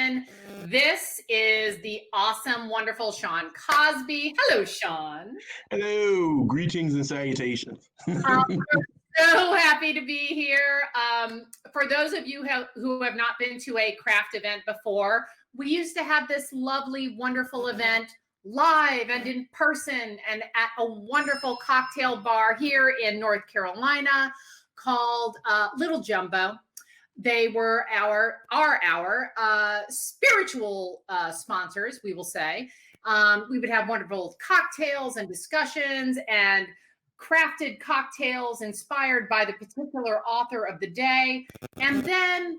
in. This is the awesome, wonderful Shawn Cosby. Hello, Shawn. Hello, greetings and salutations. So happy to be here. For those of you who have not been to a craft event before, we used to have this lovely, wonderful event live and in person and at a wonderful cocktail bar here in North Carolina called Little Jumbo. They were our spiritual sponsors, we will say. We would have wonderful cocktails and discussions and crafted cocktails inspired by the particular author of the day. And then,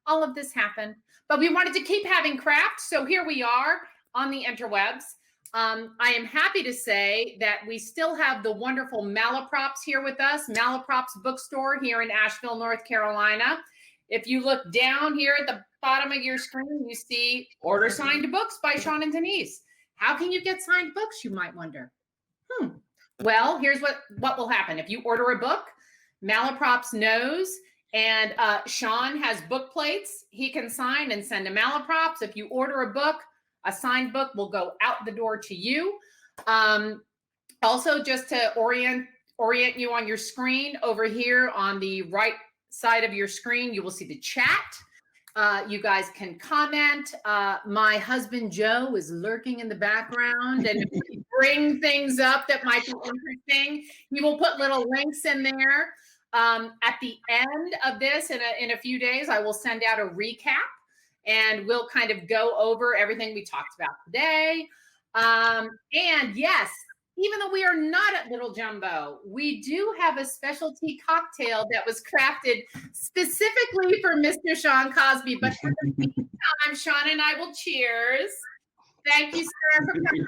all of this happened. But we wanted to keep having craft. So here we are on the interwebs. I am happy to say that we still have the wonderful Malaprops here with us, Malaprops Bookstore here in Asheville, North Carolina. If you look down here at the bottom of your screen, you see order signed books by Shawn and Denise. How can you get signed books, you might wonder? Well, here's what will happen. If you order a book, Malaprops knows, and Shawn has book plates he can sign and send to Malaprops. If you order a book, a signed book will go out the door to you. Also, just to orient you on your screen, over here on the right side of your screen, you will see the chat. You guys can comment. My husband, Joe, is lurking in the background. And if we bring things up that might be interesting, he will put little links in there. At the end of this, in a few days, I will send out a recap. And we'll kind of go over everything we talked about today. And yes, even though we are not at Little Jumbo, we do have a specialty cocktail that was crafted specifically for Mr. Shawn Cosby. But for the meantime, Shawn and I will cheers. Thank you, sir, for coming.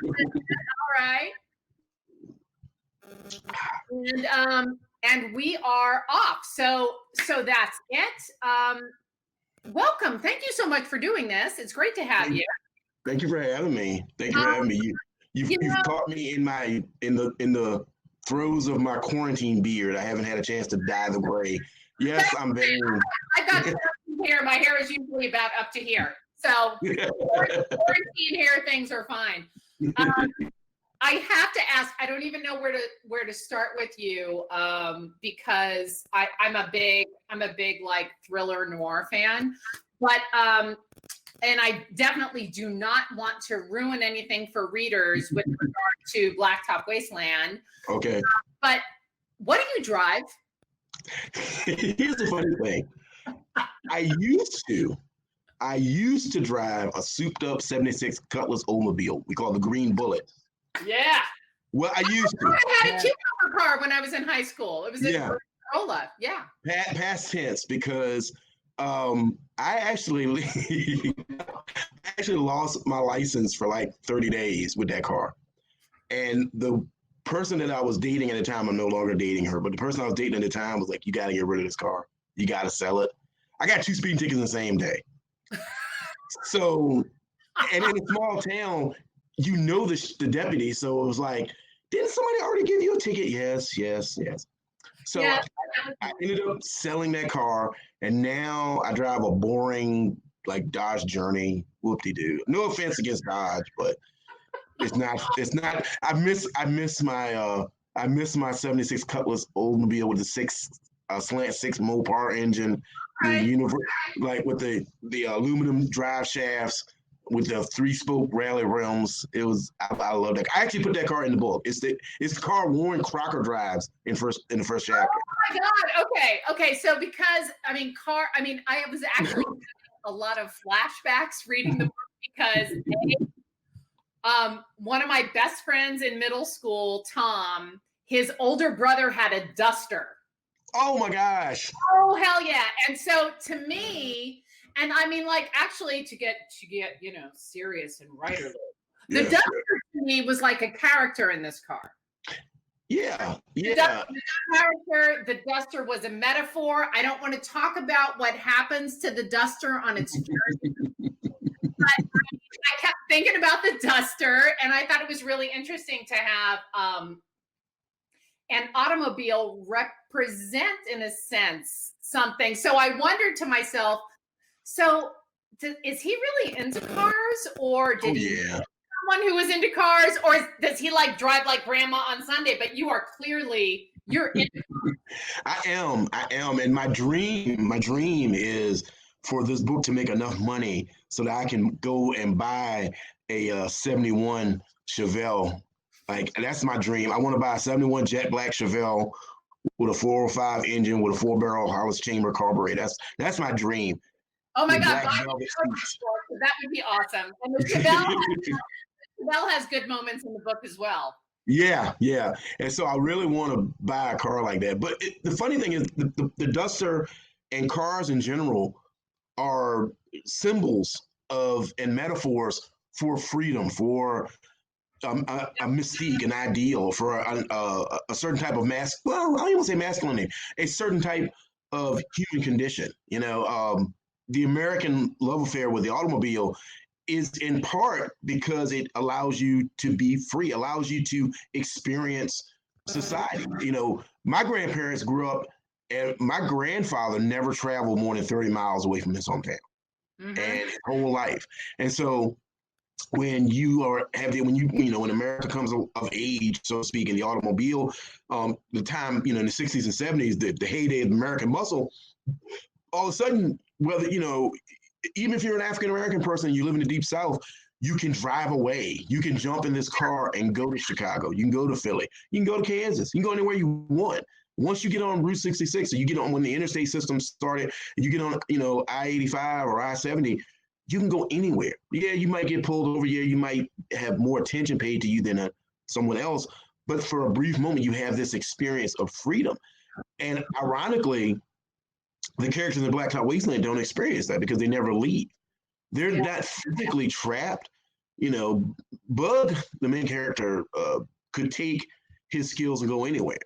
All right. And we are off. So that's it. Welcome. Thank you so much for doing this. It's great to have you. Thank you for having me. Thank you for having me. You've caught me in the throes of my quarantine beard. I haven't had a chance to dye the gray. Yes, I'm very. I got hair. My hair is usually about up to here. So quarantine hair things are fine. I have to ask. I don't even know where to start with you because I'm a big like thriller noir fan, but and I definitely do not want to ruin anything for readers with regard to Blacktop Wasteland. Okay. But what do you drive? Here's the funny thing. I used to drive a souped up 76 Cutlass Oldsmobile. We call it the Green Bullet. Yeah. Well, I used to. I had a two-cover car when I was in high school. It was a Corolla. Yeah. Past tense, because I actually lost my license for like 30 days with that car. And the person that I was dating at the time, I'm no longer dating her, but the person I was dating at the time was like, you got to get rid of this car. You got to sell it. I got 2 speeding tickets in the same day. So, and in a small town, the deputy. So it was like, didn't somebody already give you a ticket? Yes. So yeah. I ended up selling that car, and now I drive a boring like Dodge Journey. Whoop-de-doo. No offense against Dodge, but it's not. I miss my 76 Cutlass Oldsmobile with the slant 6 Mopar engine, like with the aluminum drive shafts with the 3-spoke rally rims. I love that. I actually put that car in the book. It's the car Warren Crocker drives in the first chapter. Oh my God. Okay. So because I was actually having a lot of flashbacks reading the book because one of my best friends in middle school, Tom, his older brother had a Duster. Oh my gosh. Oh hell yeah. And so to me, and I mean, like, actually, to get serious and writerly, the Duster to me was like a character in this car. Yeah. The character, the Duster was a metaphor. I don't want to talk about what happens to the Duster on its journey. But I kept thinking about the Duster, and I thought it was really interesting to have an automobile represent, in a sense, something. So I wondered to myself, so is he really into cars, or Oh did he yeah. someone who was into cars, or does he like drive like grandma on Sunday? But you are clearly you're into. I am, and my dream is for this book to make enough money so that I can go and buy a 71 Chevelle. Like that's my dream. I want to buy a 71 jet black Chevelle with a 405 engine with a 4-barrel Hollis chamber carburetor. That's my dream. Oh my With God, black velvet seats. that would be awesome. And the Chevelle has good moments in the book as well. Yeah, yeah. And so I really want to buy a car like that. But the funny thing is, the Duster and cars in general are symbols of and metaphors for freedom, for a mystique, an ideal, for a certain type of well, I don't even say masculinity, a certain type of human condition. The American love affair with the automobile is in part because it allows you to be free, allows you to experience society. My grandparents grew up, and my grandfather never traveled more than 30 miles away from his hometown and his whole life. And so when when America comes of age, so to speak, in the automobile, the time, in the 60s and 70s, the heyday of American muscle, all of a sudden, whether, even if you're an African American person and you live in the deep South, you can drive away. You can jump in this car and go to Chicago. You can go to Philly. You can go to Kansas. You can go anywhere you want. Once you get on Route 66, or you get on when the interstate system started, you get on, I-85 or I-70, you can go anywhere. Yeah, you might get pulled over. Yeah, you might have more attention paid to you than someone else. But for a brief moment, you have this experience of freedom. And ironically, the characters in the Blacktop Wasteland don't experience that because they never leave. They're not physically trapped. Bug, the main character, could take his skills and go anywhere.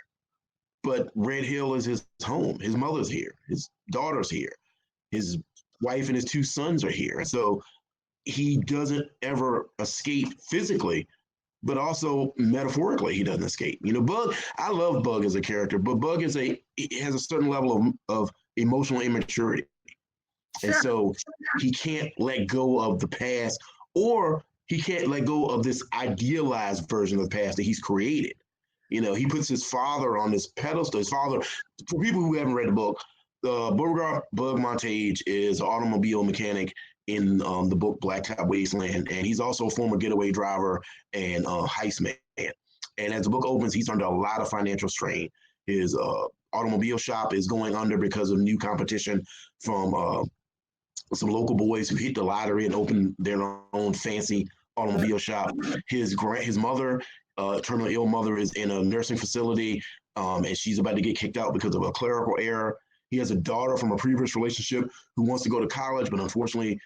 But Red Hill is his home. His mother's here. His daughter's here. His wife and his 2 sons are here. So he doesn't ever escape physically, but also metaphorically, he doesn't escape. Bug, I love Bug as a character, but Bug has a certain level of emotional immaturity. Sure. And so he can't let go of the past, or he can't let go of this idealized version of the past that he's created. He puts his father on this pedestal. His father, for people who haven't read the book, Beauregard Bug Montage is an automobile mechanic in the book Blacktop Wasteland, and he's also a former getaway driver and heist man. And as the book opens, he's under a lot of financial strain. His automobile shop is going under because of new competition from some local boys who hit the lottery and opened their own fancy automobile shop. His mother, terminally ill mother, is in a nursing facility, and she's about to get kicked out because of a clerical error. He has a daughter from a previous relationship who wants to go to college, but unfortunately,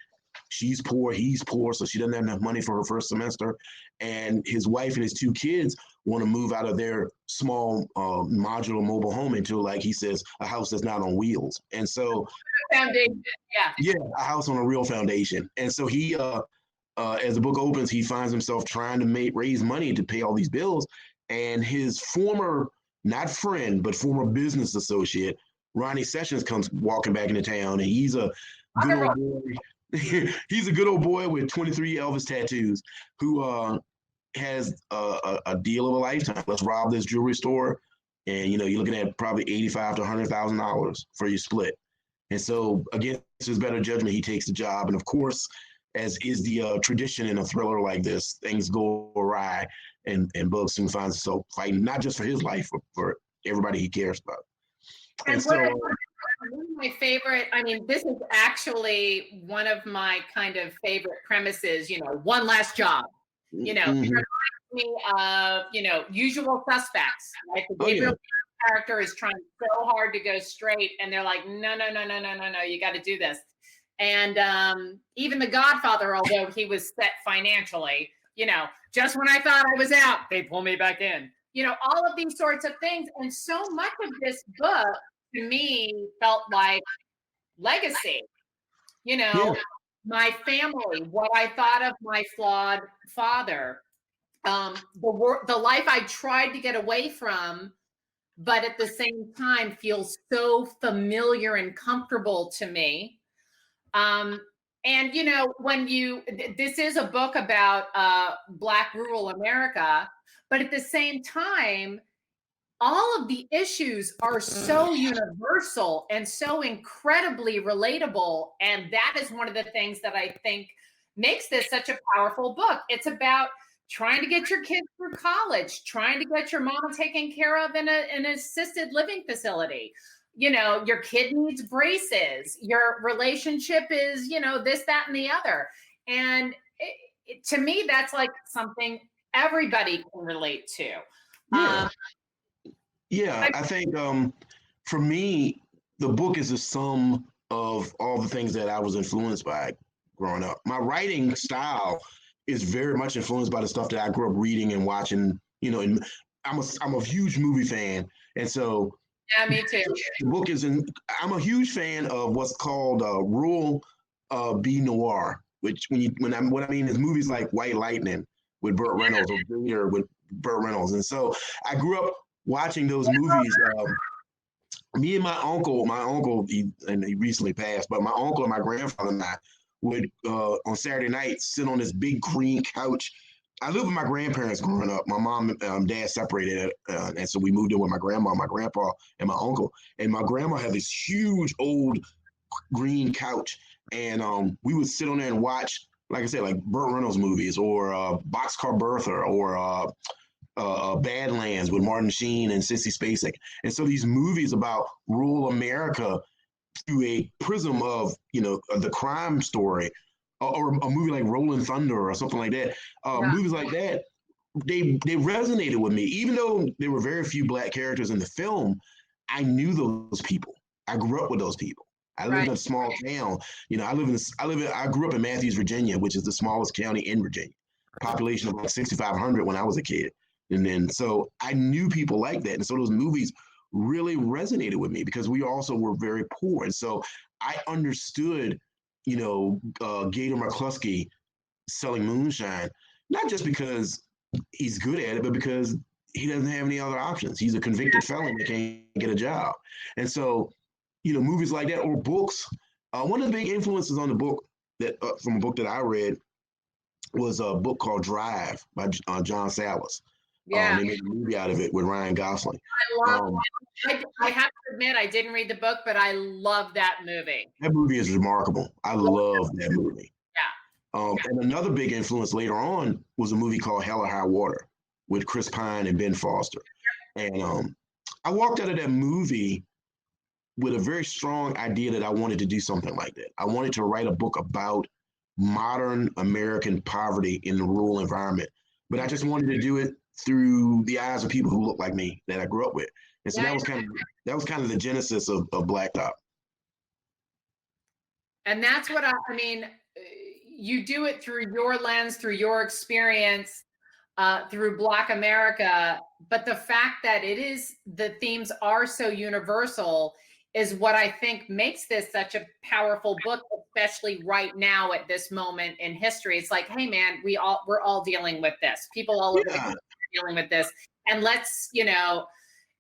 she's poor, he's poor, so she doesn't have enough money for her first semester. And his wife and his 2 kids want to move out of their small modular mobile home into, like he says, a house that's not on wheels. And so, foundation, yeah, a house on a real foundation. And so he, as the book opens, he finds himself trying to raise money to pay all these bills. And his former, not friend, but former business associate, Ronnie Sessions, comes walking back into town, and he's a good old boy. He's a good old boy with 23 Elvis tattoos who has a deal of a lifetime. Let's rob this jewelry store, and you're looking at probably $85,000 to $100,000 for your split. And so, against his better judgment, he takes the job. And of course, as is the tradition in a thriller like this, things go awry, and Bug soon finds himself fighting not just for his life, but for everybody he cares about. And so, one of my favorite, this is actually one of my kind of favorite premises, one last job, it reminds me of, Usual Suspects, right? The Gabriel character is trying so hard to go straight, and they're like, no, you got to do this. And even The Godfather, although he was set financially, just when I thought I was out, they pull me back in. All of these sorts of things. And so much of this book, to me, felt like legacy. My family, what I thought of my flawed father, the life I tried to get away from, but at the same time feels so familiar and comfortable to me. And this is a book about Black rural America, but at the same time, all of the issues are so universal and so incredibly relatable. And that is one of the things that I think makes this such a powerful book. It's about trying to get your kids through college, trying to get your mom taken care of in an assisted living facility. Your kid needs braces, your relationship is, this, that, and the other. And to me, that's like something everybody can relate to. Yeah. Yeah, I think for me, the book is a sum of all the things that I was influenced by growing up. My writing style is very much influenced by the stuff that I grew up reading and watching. And I'm a huge movie fan, and so yeah, me too. The book is I'm a huge fan of what's called rural B noir, which what I mean is movies like White Lightning with Burt Reynolds or Billionaire with Burt Reynolds, and so I grew up watching those movies. Me and my uncle, he recently passed, but my uncle and my grandfather and I would on Saturday nights sit on this big green couch. I lived with my grandparents growing up. My mom and dad separated, and so we moved in with my grandma, my grandpa, and my uncle. And my grandma had this huge old green couch, and we would sit on there and watch, like I said, like Burt Reynolds movies or Boxcar Bertha or Badlands with Martin Sheen and Sissy Spacek. And so these movies about rural America through a prism of, the crime story or a movie like Rolling Thunder or something like that. Movies like that, they resonated with me. Even though there were very few Black characters in the film, I knew those people. I grew up with those people. I lived in a small town. I grew up in Matthews, Virginia, which is the smallest county in Virginia. Population of like 6,500 when I was a kid. And then, so I knew people like that. And so those movies really resonated with me because we also were very poor. And so I understood, Gator McCluskey selling moonshine, not just because he's good at it, but because he doesn't have any other options. He's a convicted felon that can't get a job. And so, movies like that or books. One of the big influences on the book from a book that I read was a book called Drive by John Salas. Yeah. They made a movie out of it with Ryan Gosling. I love I have to admit, I didn't read the book, but I love that movie. That movie is remarkable. I love that movie. Yeah. And another big influence later on was a movie called Hell or High Water with Chris Pine and Ben Foster. And I walked out of that movie with a very strong idea that I wanted to do something like that. I wanted to write a book about modern American poverty in the rural environment, but I just wanted to do it through the eyes of people who look like me that I grew up with. And so that was kind of the genesis of Blacktop. And that's what I mean, you do it through your lens, through your experience, through Black America. But the fact that the themes are so universal is what I think makes this such a powerful book, especially right now at this moment in history. It's like, hey man, we're all dealing with this. People all over the country are dealing with this. And let's,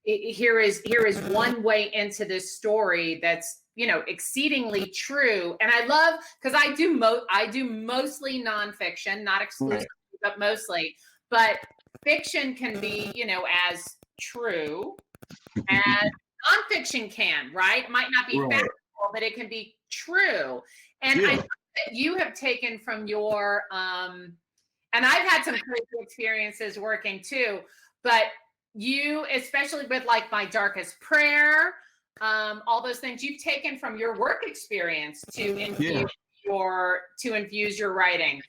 here is one way into this story that's, exceedingly true. And I love, because I do mostly nonfiction, not exclusively, but mostly. But fiction can be, as true as nonfiction can, right? It might not be factual, but it can be true. And I think that you have taken from your, and I've had some crazy experiences working too, but you, especially with like My Darkest Prayer, all those things you've taken from your work experience to infuse your writing.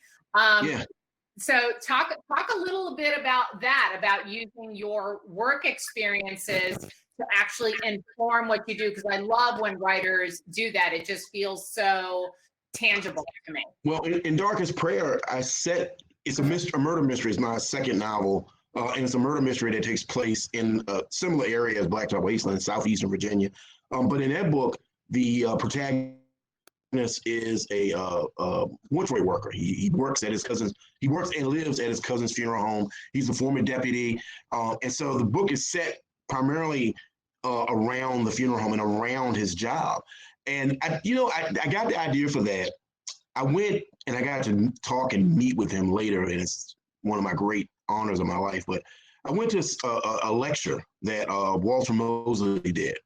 So talk a little bit about that, about using your work experiences to actually inform what you do, because I love when writers do that. It just feels so tangible to me. Well, in Darkest Prayer, it's a murder mystery. It's my second novel, and it's a murder mystery that takes place in a similar area as Blacktop Wasteland, southeastern Virginia. But in that book, the protagonist is a mortuary worker. He works at his cousin's. He works and lives at his cousin's funeral home. He's a former deputy, and so the book is set primarily around the funeral home and around his job. And I got the idea for that I went and I got to talk and meet with him later, and it's one of my great honors of my life. But I went to a lecture that Walter Mosley did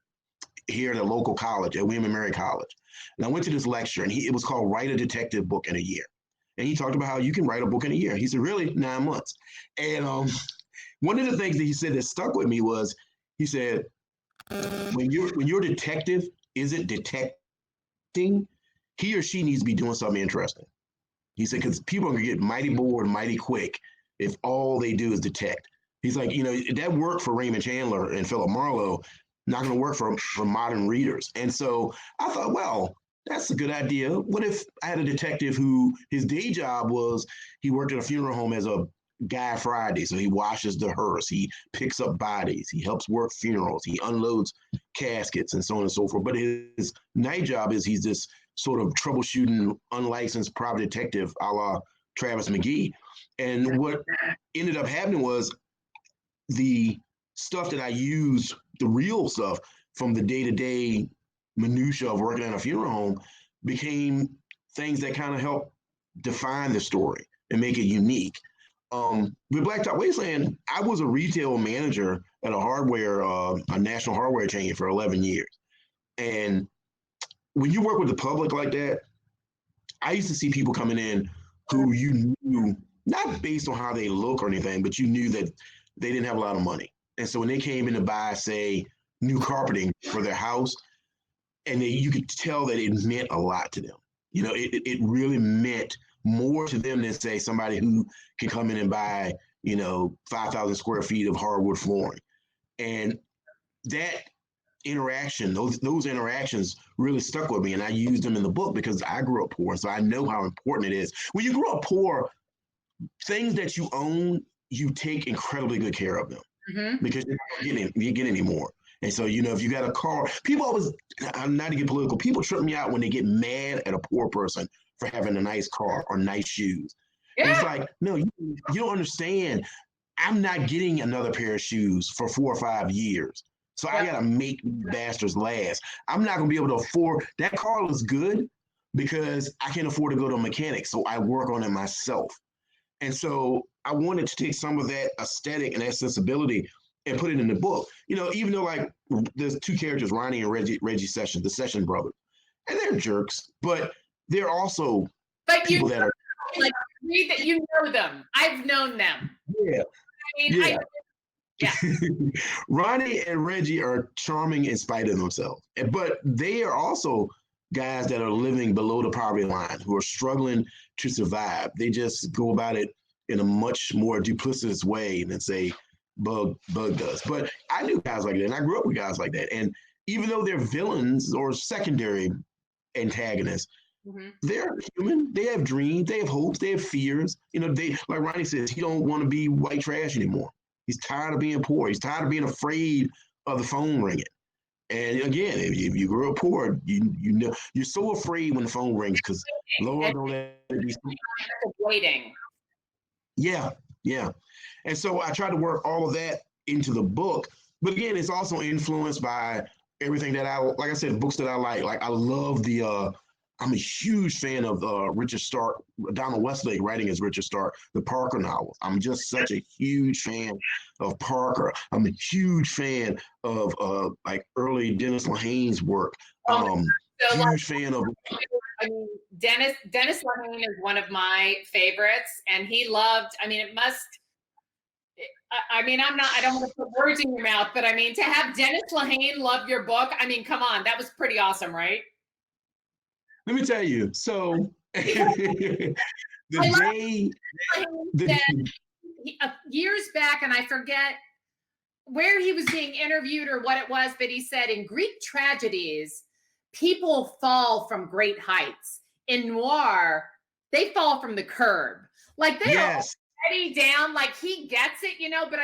here at a local college, at William and Mary College. And I went to this lecture, and it was called Write a Detective Book in a Year. And he talked about how you can write a book in a year. He said, really, 9 months. And one of the things that he said that stuck with me was, he said, when your detective isn't detecting, he or she needs to be doing something interesting. He said, because people are going to get mighty bored mighty quick if all they do is detect. He's like, that worked for Raymond Chandler and Philip Marlowe, not going to work for modern readers. And so I thought, well, that's a good idea. What if I had a detective who his day job was he worked at a funeral home as a guy Friday. So he washes the hearse, he picks up bodies, he helps work funerals, he unloads caskets and so on and so forth. But his night job is he's this sort of troubleshooting, unlicensed private detective a la Travis McGee. And what ended up happening was the stuff that I used, the real stuff from the day-to-day minutia of working at a funeral home, became things that kind of help define the story and make it unique. With Blacktop Wasteland, I was a retail manager at a national hardware chain for 11 years. And when you work with the public like that, I used to see people coming in who you knew, not based on how they look or anything, but you knew that they didn't have a lot of money. And so when they came in to buy, say, new carpeting for their house, and you could tell that it meant a lot to them. It really meant more to them than, say, somebody who can come in and buy, 5,000 square feet of hardwood flooring. And that interaction, those interactions really stuck with me, and I used them in the book because I grew up poor, so I know how important it is. When you grow up poor, things that you own, you take incredibly good care of them because you're not getting any more. And so, if you got a car, people always, not to get political, people trip me out when they get mad at a poor person for having a nice car or nice shoes. Yeah. It's like, no, you don't understand. I'm not getting another pair of shoes for 4 or 5 years. So I got to make bastards last. I'm not going to be able to afford, that car looks good because I can't afford to go to a mechanic. So I work on it myself. And so I wanted to take some of that aesthetic and that sensibility and put it in the book. Even though like there's 2 characters, Ronnie and Reggie Sessions, the Session brothers, and they're jerks, but they're also people that are like read that you know them. I've known them. Yeah. Ronnie and Reggie are charming in spite of themselves, but they are also guys that are living below the poverty line who are struggling to survive. They just go about it in a much more duplicitous way than, say, Bug does. But I knew guys like that, and I grew up with guys like that. And even though they're villains or secondary antagonists, they're human. They have dreams. They have hopes. They have fears. They, like Ronnie says, he don't want to be white trash anymore. He's tired of being poor. He's tired of being afraid of the phone ringing. And again, if you grew up poor, you're so afraid when the phone rings because Lord don't let it be waiting. Yeah. And so I tried to work all of that into the book. But again, it's also influenced by everything that like I said, books that I like. Like I love I'm a huge fan of Richard Stark, Donald Westlake writing as Richard Stark, the Parker novels. I'm just such a huge fan of Parker. I'm a huge fan of like early Dennis Lehane's work. Huge fan of. Dennis Lehane is one of my favorites, and he loved. I don't want to put words in your mouth, but to have Dennis Lehane love your book, come on, that was pretty awesome, right? Let me tell you. So years back, and I forget where he was being interviewed or what it was, but he said in Greek tragedies, people fall from great heights. In noir, they fall from the curb. Like they are already down, like he gets it, but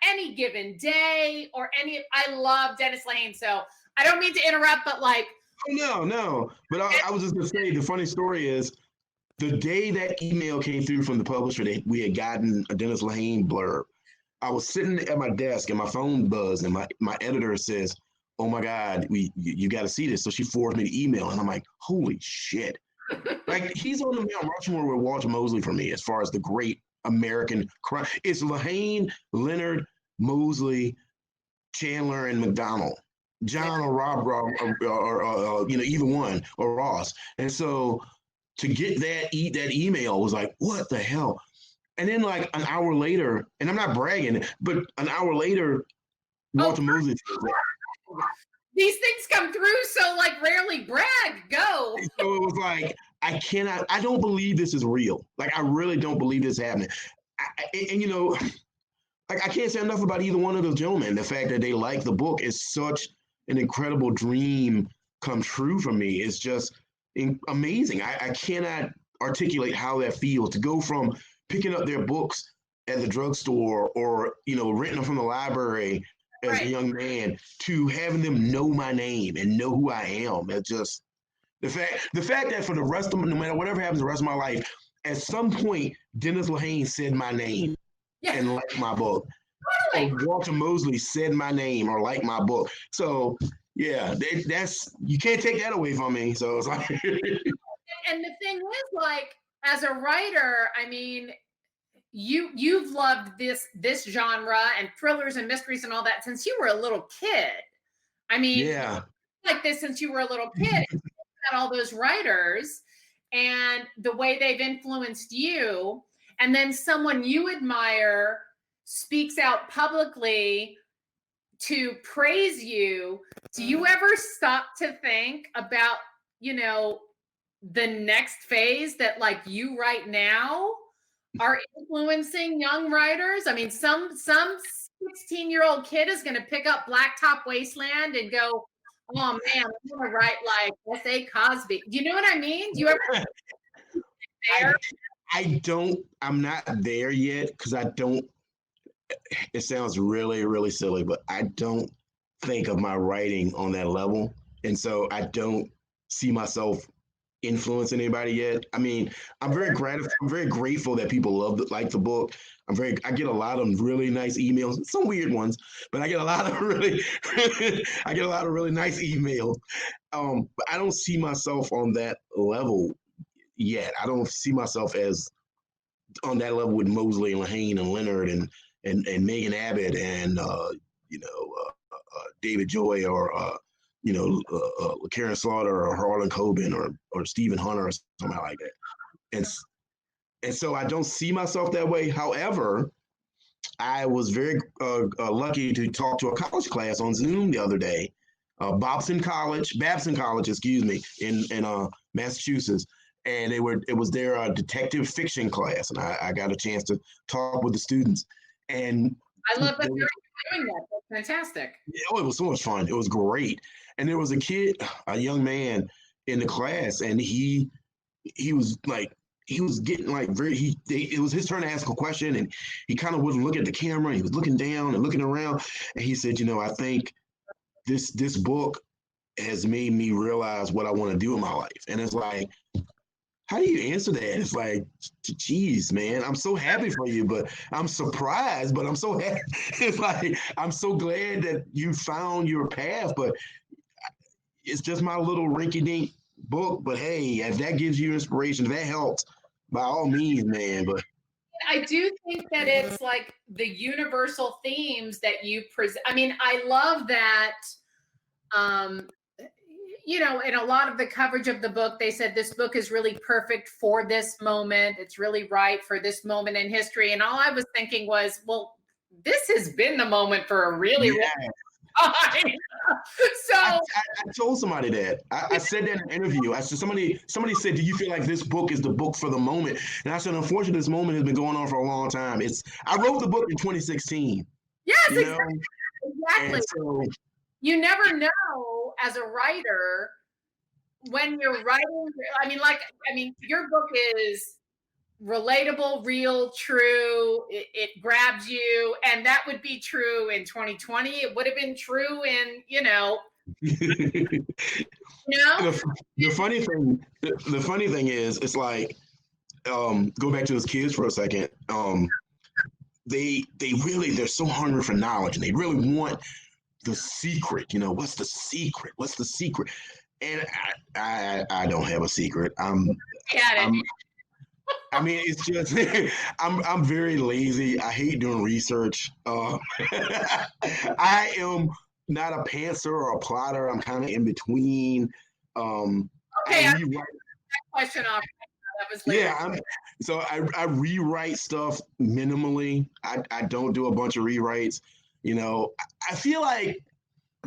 any given day or I love Dennis Lehane. So I don't mean to interrupt, but like, No. But I was just going to say, the funny story is the day that email came through from the publisher that we had gotten a Dennis Lehane blurb, I was sitting at my desk and my phone buzzed and my editor says, oh my God, you got to see this. So she forwarded me the email and I'm like, holy shit. Like he's on the Mount Rushmore with Walter Mosley for me as far as the great American crime. It's Lehane, Leonard, Mosley, Chandler, and McDonald. John or Rob, or either one, or Ross. And so to get that email was like, what the hell? And then like an hour later, and I'm not bragging, but an hour later, Walter Mosley says that. These things come through, so like rarely brag. Go. So it was like, I don't believe this is real. Like I really don't believe this is happening. Like I can't say enough about either one of those gentlemen. The fact that they like the book is such an incredible dream come true for me. It's just amazing. I cannot articulate how that feels to go from picking up their books at the drugstore or renting them from the library as a young man to having them know my name and know who I am. It's just the fact that for the rest of no matter whatever happens the rest of my life, at some point Dennis Lehane said my name and liked my book. Or Walter Mosley said my name or liked my book. So yeah, that's you can't take that away from me. So it's like and the thing is, like, as a writer, I mean, you've loved this genre and thrillers and mysteries and all that since you were a little kid. I mean, like this since you were a little kid. Got all those writers and the way they've influenced you, and then someone you admire speaks out publicly to praise you. Do you ever stop to think about, the next phase that like you right now are influencing young writers? I mean, some 16-year-old kid is going to pick up Blacktop Wasteland and go, oh man, I'm going to write like S.A. Cosby. Do you know what I mean? Do you ever there? I'm not there yet because I don't, it sounds really, really silly, but I don't think of my writing on that level. And so I don't see myself influencing anybody yet. I mean, I'm very grateful that people like the book. I get a lot of really nice emails, some weird ones, but I get a lot of really nice emails. But I don't see myself on that level yet. I don't see myself as on that level with Mosley and Lehane and Leonard and Megan Abbott and David Joy or Karen Slaughter or Harlan Coben or Stephen Hunter or something like that. And so I don't see myself that way. However, I was very lucky to talk to a college class on Zoom the other day, Babson College, in Massachusetts. And it was their detective fiction class, and I got a chance to talk with the students. And I love that you're doing that. That's fantastic. Yeah, it was so much fun. It was great. And there was a young man in the class, and he was getting like it was his turn to ask a question, and he kind of wouldn't look at the camera. He was looking down and looking around, and he said, I think this book has made me realize what I want to do in my life. And it's like, how do you answer that? It's like, geez, man, I'm so happy for you, but I'm surprised, but I'm so happy. It's like, I'm so glad that you found your path, but it's just my little rinky-dink book. But hey, if that gives you inspiration, if that helps, by all means, man. But I do think that it's like the universal themes that you present. I mean, I love that, in a lot of the coverage of the book, they said this book is really perfect for this moment. It's really right for this moment in history. And all I was thinking was, well, this has been the moment for a really long time. So I told somebody that. I said that in an interview. I said, somebody said, do you feel like this book is the book for the moment? And I said, unfortunately, this moment has been going on for a long time. I wrote the book in 2016. Yes, exactly. So, you never know as a writer when you're writing. I mean, your book is relatable, real, true. It grabs you, and that would be true in 2020. It would have been true in, The funny thing is, it's like, go back to those kids for a second. They're so hungry for knowledge, and they really want the secret. What's the secret? And I don't have a secret. Got it. I mean, it's just I'm very lazy. I hate doing research. I am not a pantser or a plotter. I'm kind of in between. Okay, I rewrite that question off. That was later. Yeah, so I rewrite stuff minimally. I don't do a bunch of rewrites. You know, I feel like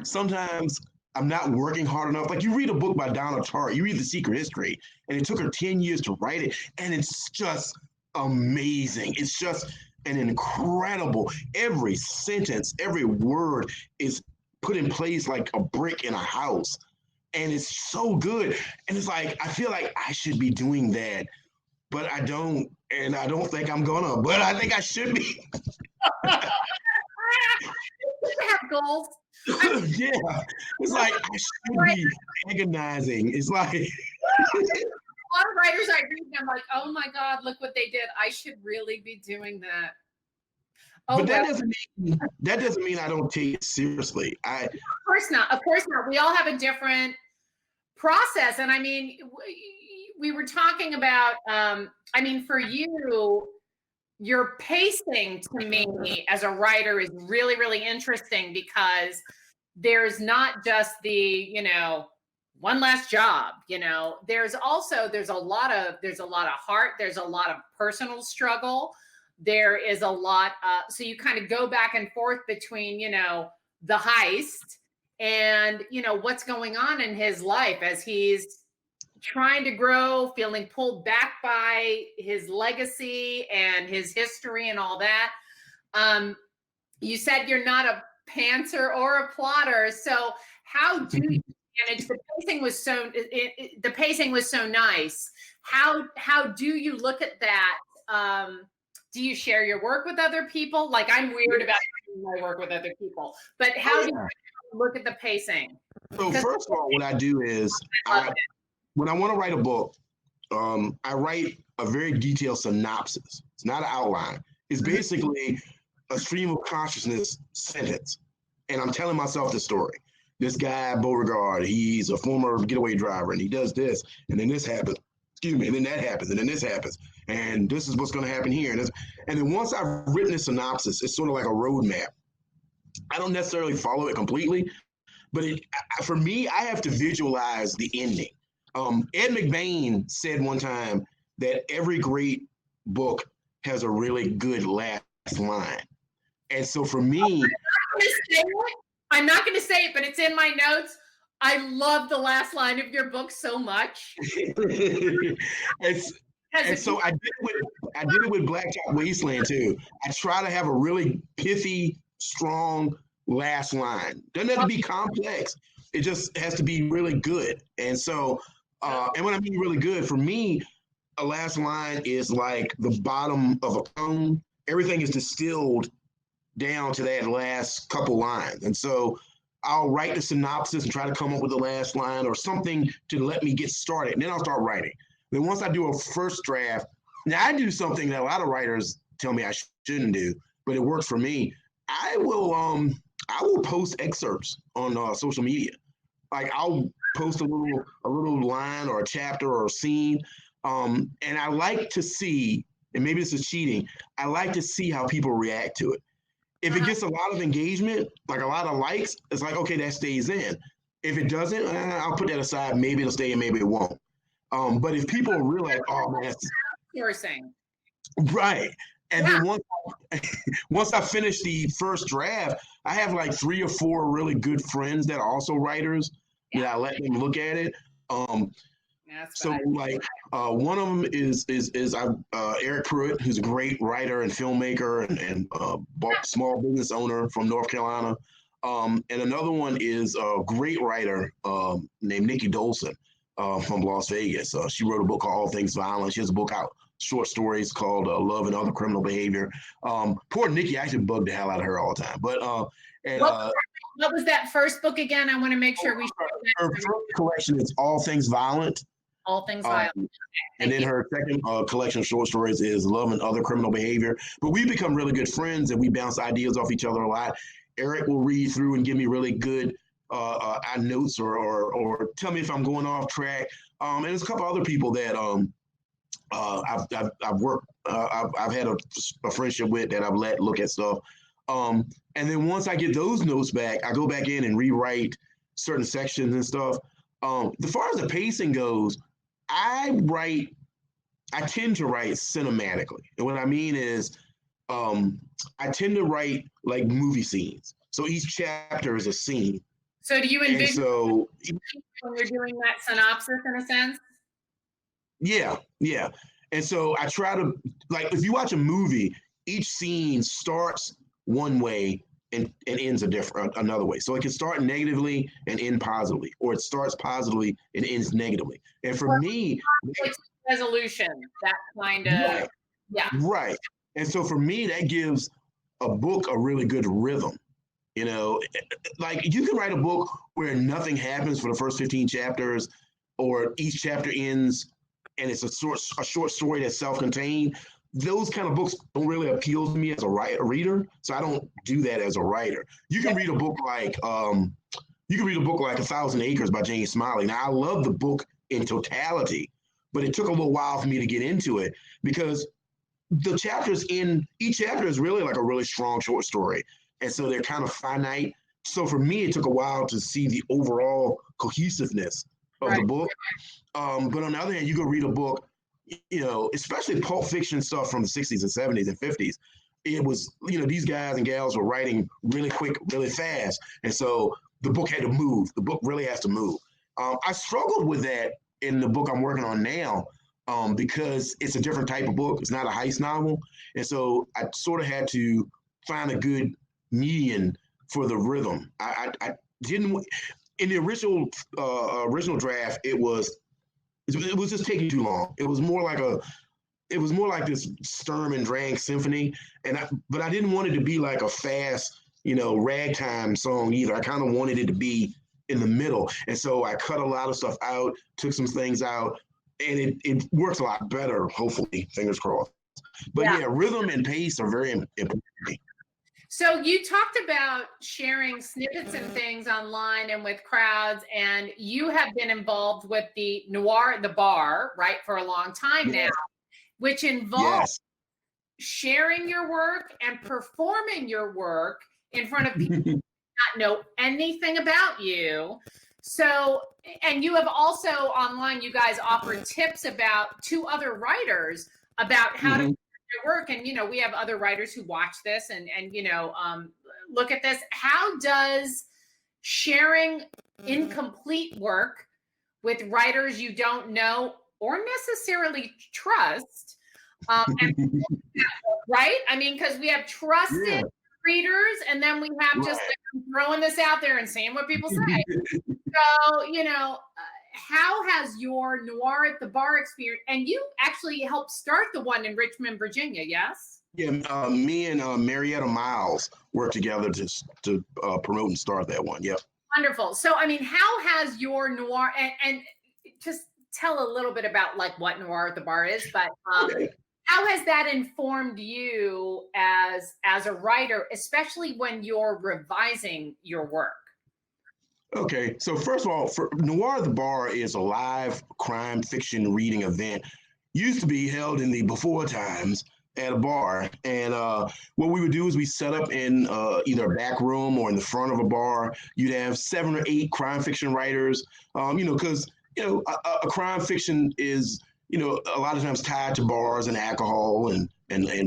sometimes I'm not working hard enough. Like you read a book by Donna Tartt, you read The Secret History, and it took her 10 years to write it, and it's just amazing. It's just an incredible, every sentence, every word is put in place like a brick in a house. And it's so good. And it's like, I feel like I should be doing that, but I don't. And I don't think I'm gonna, but I think I should be. I have goals. Yeah, it's like I should be agonizing. It's like a lot of writers I read, and I'm like, oh my God, look what they did. I should really be doing that. Oh, but that doesn't mean I don't take it seriously. Of course not. Of course not. We all have a different process, and I mean, we were talking about. I mean, for you, your pacing to me as a writer is really, really interesting because there's not just the, one last job, there's a lot of heart. There's a lot of personal struggle. There is a lot. So you kind of go back and forth between, the heist and, what's going on in his life as he's trying to grow, feeling pulled back by his legacy and his history and all that. You said you're not a pantser or a plotter. So how do you manage? The pacing was so nice. How do you look at that? Do you share your work with other people? Like I'm weird about my work with other people, but how do you look at the pacing? So first of all, what I do is when I want to write a book, I write a very detailed synopsis. It's not an outline. It's basically a stream of consciousness sentence. And I'm telling myself the story. This guy, Beauregard, he's a former getaway driver, and he does this, and then this happens. Excuse me, and then that happens, and then this happens. And this is what's going to happen here. And then once I've written a synopsis, it's sort of like a roadmap. I don't necessarily follow it completely, but for me, I have to visualize the ending. Ed McBain said one time that every great book has a really good last line. And so for me, I'm not going to say it, but it's in my notes. I love the last line of your book so much. And so I did it with Blacktop Wasteland too. I try to have a really pithy, strong last line. Doesn't have to be complex. It just has to be really good. And so, and when I mean really good, for me, a last line is like the bottom of a cone. Everything is distilled down to that last couple lines. And so I'll write the synopsis and try to come up with the last line or something to let me get started. And then I'll start writing. Then once I do a first draft, now I do something that a lot of writers tell me I shouldn't do, but it works for me. I will post excerpts on social media. Like I'll post a little line or a chapter or a scene. And I like to see, and maybe this is cheating, I like to see how people react to it. If it gets a lot of engagement, like a lot of likes, it's like, okay, that stays in. If it doesn't, I'll put that aside. Maybe it'll stay in, maybe it won't. But if people are really like, oh man, you're saying. Right. And then once I finish the first draft, I have like 3 or 4 really good friends that are also writers. Yeah, I let them look at it. So like one of them is Eric Pruitt, who's a great writer and filmmaker and small business owner from North Carolina. And another one is a great writer named Nikki Dolson from Las Vegas. She wrote a book called All Things Violent. She has a book out, short stories called Love and Other Criminal Behavior. Poor Nikki, actually bugged the hell out of her all the time. But what was that first book again? I want to make sure we. Her first collection is All Things Violent. All Things Violent. And then her second collection of short stories is Love and Other Criminal Behavior. But we become really good friends and we bounce ideas off each other a lot. Eric will read through and give me really good notes or tell me if I'm going off track. And there's a couple other people that I've worked, I've had a friendship with that I've let look at stuff. And then once I get those notes back, I go back in and rewrite certain sections and stuff. As far as the pacing goes, I tend to write cinematically. And what I mean is, I tend to write like movie scenes. So each chapter is a scene. So do you envision when you're doing that synopsis in a sense? Yeah. And so I try to, like, if you watch a movie, each scene starts one way and ends another way. So it can start negatively and end positively, or it starts positively and ends negatively. And for me, resolution, that kind of, right. And so for me, that gives a book a really good rhythm. Like you can write a book where nothing happens for the first 15 chapters, or each chapter ends and it's a short story that's self-contained. Those kind of books don't really appeal to me as a reader, so I don't do that as a writer. You can read a book like A Thousand Acres by Jane Smiley. Now I love the book in totality, but it took a little while for me to get into it because the chapters in each chapter is really like a really strong short story, and so they're kind of finite. So for me, it took a while to see the overall cohesiveness of the book. But on the other hand, you go read a book, especially pulp fiction stuff from the 60s and 70s and 50s. It was, these guys and gals were writing really quick, really fast. And so the book had to move. The book really has to move. I struggled with that in the book I'm working on now because it's a different type of book. It's not a heist novel. And so I sort of had to find a good median for the rhythm. I didn't, in the original draft, it was just taking too long. It was more like this Sturm and Drang symphony, but I didn't want it to be like a fast, ragtime song either. I kind of wanted it to be in the middle, and so I cut a lot of stuff out, took some things out, and it works a lot better. Hopefully, fingers crossed. But yeah, rhythm and pace are very important to me. So you talked about sharing snippets and things online and with crowds, and you have been involved with the Noir at the Bar, right, for a long time now, which involves sharing your work and performing your work in front of people who do not know anything about you. So, and you have also online, you guys offer tips about to other writers about how to work. And we have other writers who watch this and look at this. How does sharing incomplete work with writers you don't know or necessarily trust, right? I mean, because we have trusted readers, and then we have just like, throwing this out there and seeing what people say. So how has your Noir at the Bar experience, and you actually helped start the one in Richmond, Virginia, yes? Yeah, me and Marietta Miles worked together to promote and start that one. Yep. Wonderful. So, I mean, how has your Noir, and just tell a little bit about like what Noir at the Bar is, but how has that informed you as a writer, especially when you're revising your work? Okay, so first of all, Noir at the Bar is a live crime fiction reading event. Used to be held in the before times at a bar. And what we would do is we set up in either a back room or in the front of a bar. You'd have 7 or 8 crime fiction writers, because, a crime fiction is, a lot of times tied to bars and alcohol and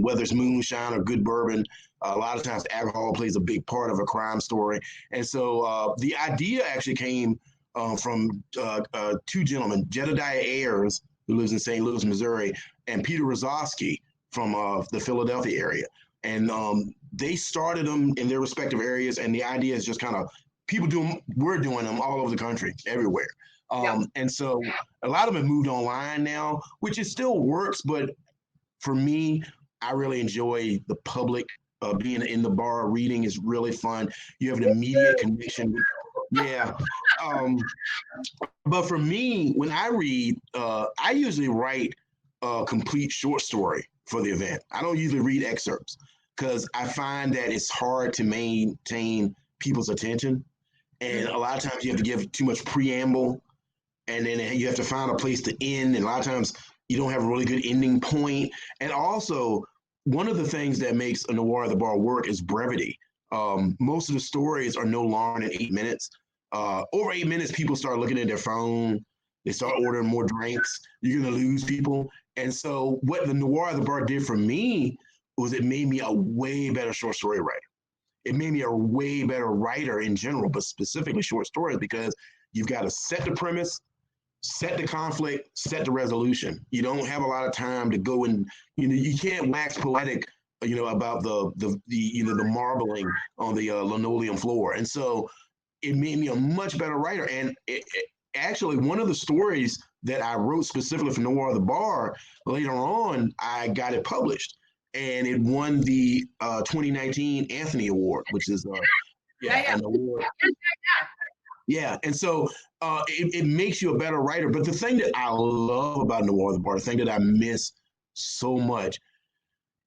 whether it's moonshine or good bourbon. A lot of times alcohol plays a big part of a crime story. And so the idea actually came from 2 gentlemen, Jedediah Ayers, who lives in St. Louis, Missouri, and Peter Rozowski from the Philadelphia area. And they started them in their respective areas. And the idea is just kind of we're doing them all over the country, everywhere. And so a lot of them have moved online now, which it still works. But for me, I really enjoy the public. Being in the bar reading is really fun. You have an immediate connection. But for me, when I read, I usually write a complete short story for the event. I don't usually read excerpts because I find that it's hard to maintain people's attention. And a lot of times you have to give too much preamble, and then you have to find a place to end. And a lot of times you don't have a really good ending point. And also, one of the things that makes a noir at the bar work is brevity. Most of the stories are no longer than 8 minutes. Over 8 minutes, people start looking at their phone. They start ordering more drinks. You're going to lose people. And so, what the noir at the bar did for me was it made me a way better short story writer. It made me a way better writer in general, but specifically short stories, because you've got to set the premise, set the conflict, set the resolution. You don't have a lot of time to go and you can't wax poetic, about the marbling on the linoleum floor. And so it made me a much better writer. And actually, one of the stories that I wrote specifically for Noir the Bar, later on, I got it published. And it won the 2019 Anthony Award, which is an award. Yeah, and so it makes you a better writer. But the thing that I love about Noir the Bar, the thing that I miss so much,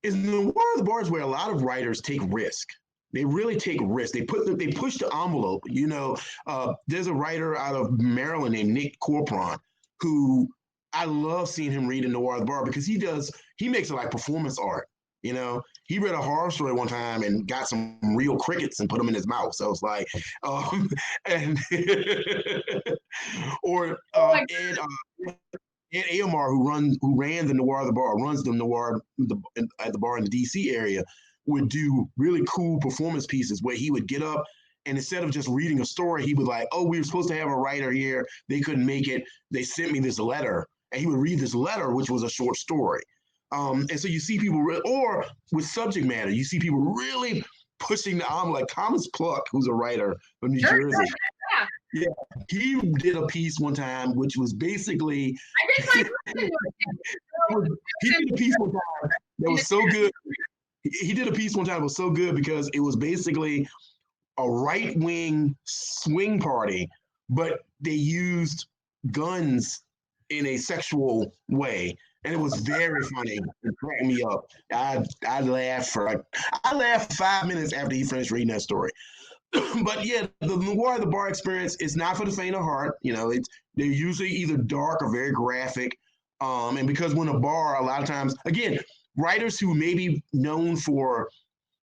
is Noir the Bar is where a lot of writers take risk. They really take risks. They push the envelope. There's a writer out of Maryland named Nick Corpron who I love seeing him read in Noir the Bar because he makes it like performance art. He read a horror story one time and got some real crickets and put them in his mouth. So it's like, and or Ed Amar, who ran the Noir the Bar, runs the Noir at the bar in the DC area, would do really cool performance pieces where he would get up and instead of just reading a story, he would like, oh, we were supposed to have a writer here. They couldn't make it. They sent me this letter. And he would read this letter, which was a short story. And so you see people, or with subject matter, you see people really pushing the envelope. Like Thomas Pluck, who's a writer from New Jersey. Yeah, he did a piece one time, which was basically. He did a piece one time that was so good. He did a piece one time that was so good because it was basically a right-wing swing party, but they used guns in a sexual way. And it was very funny. It cracked me up. I laughed for 5 minutes after he finished reading that story. But yeah, the Noir the Bar experience is not for the faint of heart. They're usually either dark or very graphic. And because when a bar, a lot of times, again, writers who may be known for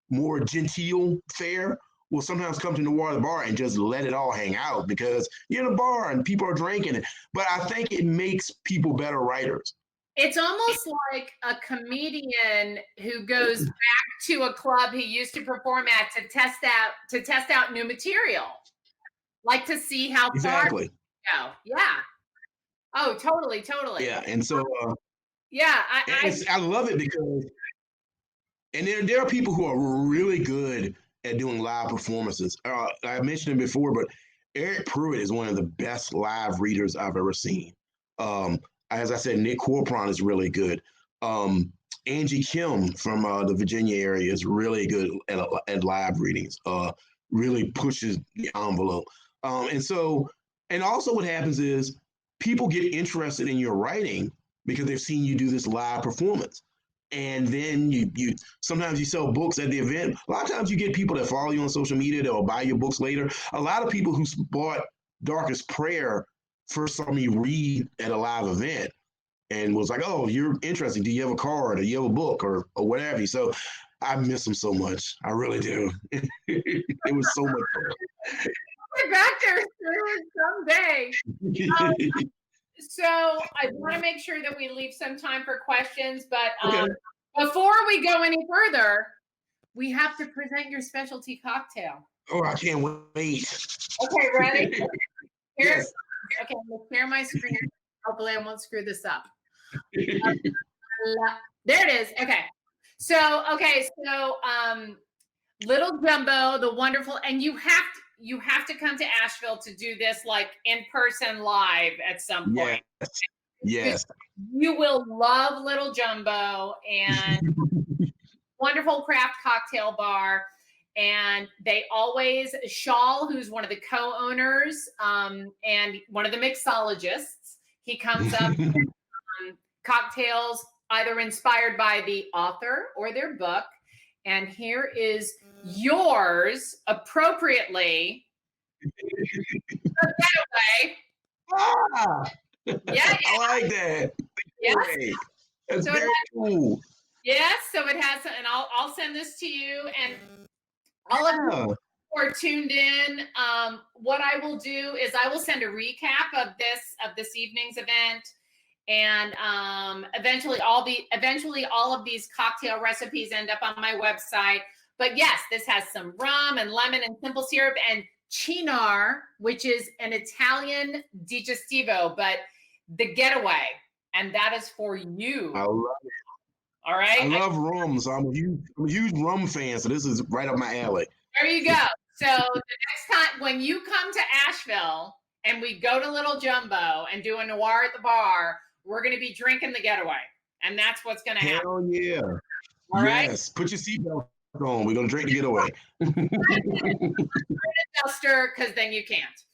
more genteel fare will sometimes come to Noir the Bar and just let it all hang out because you're in a bar and people are drinking. But I think it makes people better writers. It's almost like a comedian who goes back to a club he used to perform at to test out new material, like to see how exactly. far go. Yeah. Oh, totally. Yeah, and so yeah, I love it because, and there are people who are really good at doing live performances. I mentioned him before, but Eric Pruitt is one of the best live readers I've ever seen. As I said, Nick Corpron is really good. Angie Kim from the Virginia area is really good at live readings. Really pushes the envelope. And also what happens is people get interested in your writing because they've seen you do this live performance. And then you sometimes you sell books at the event. A lot of times you get people that follow you on social media that will buy your books later. A lot of people who bought Darkest Prayer first saw me read at a live event and was like, oh, you're interesting. Do you have a card or do you have a book or whatever? So I miss them so much. I really do. It was so much fun. We're back there someday. So I want to make sure that we leave some time for questions, but before we go any further, we have to present your specialty cocktail. Oh, I can't wait. Okay, ready? Yes. Okay, let's share my screen. Hopefully I won't screw this up. There it is. Okay. So Little Jumbo, the wonderful, and you have to come to Asheville to do this like in person live at some point. Yes. You will love Little Jumbo and wonderful craft cocktail bar. And they always, Shawn, who's one of the co-owners and one of the mixologists, he comes up with cocktails either inspired by the author or their book. And here is yours appropriately Getaway. Ah, Yeah, I like that. yes. That's So very cool. yes, so it has, and I'll send this to you, and all of you Yeah. who are tuned in. What I will do is I will send a recap of this evening's event, and eventually all of these cocktail recipes end up on my website. But yes, this has some rum and lemon and simple syrup and chinar, which is an Italian digestivo, but the Getaway, and that is for you. I love it. All right. I love rum, so I'm a huge rum fan. So this is right up my alley. There you go. So the next time when you come to Asheville and we go to Little Jumbo and do a noir at the bar, we're going to be drinking the Getaway, and that's what's going to happen. Hell yeah! All right. Yes, put your seatbelt on. We're gonna drink the Getaway. Duster, because then you can't.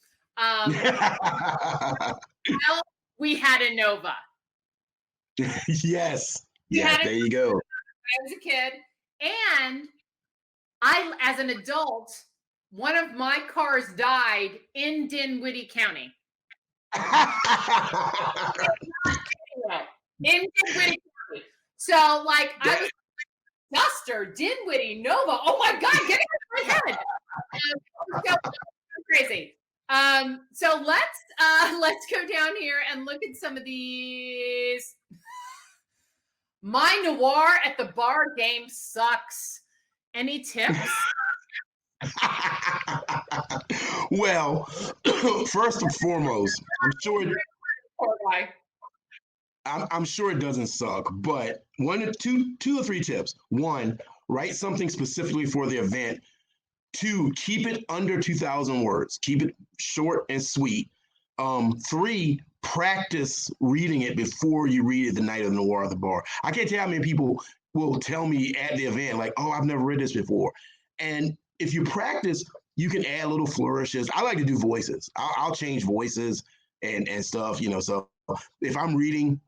Well, we had a Nova. Yes. Yeah, there you go. I was a kid, and I, as an adult, one of my cars died in Dinwiddie County. In Dinwiddie County. So, like, I was Duster, Dinwiddie, Nova. Oh my God, get it out of my head. So crazy. So let's go down here and look at some of these. My noir at the bar game sucks. Any tips? Well, first and foremost, I'm sure it doesn't suck, but two or three tips. One, write something specifically for the event. Two, keep it under 2,000 words. Keep it short and sweet. Three, practice reading it before you read it the night of the noir at the bar. I can't tell how many people will tell me at the event, like, oh, I've never read this before. And if you practice, you can add little flourishes. I like to do voices. I'll change voices and stuff, So if I'm reading,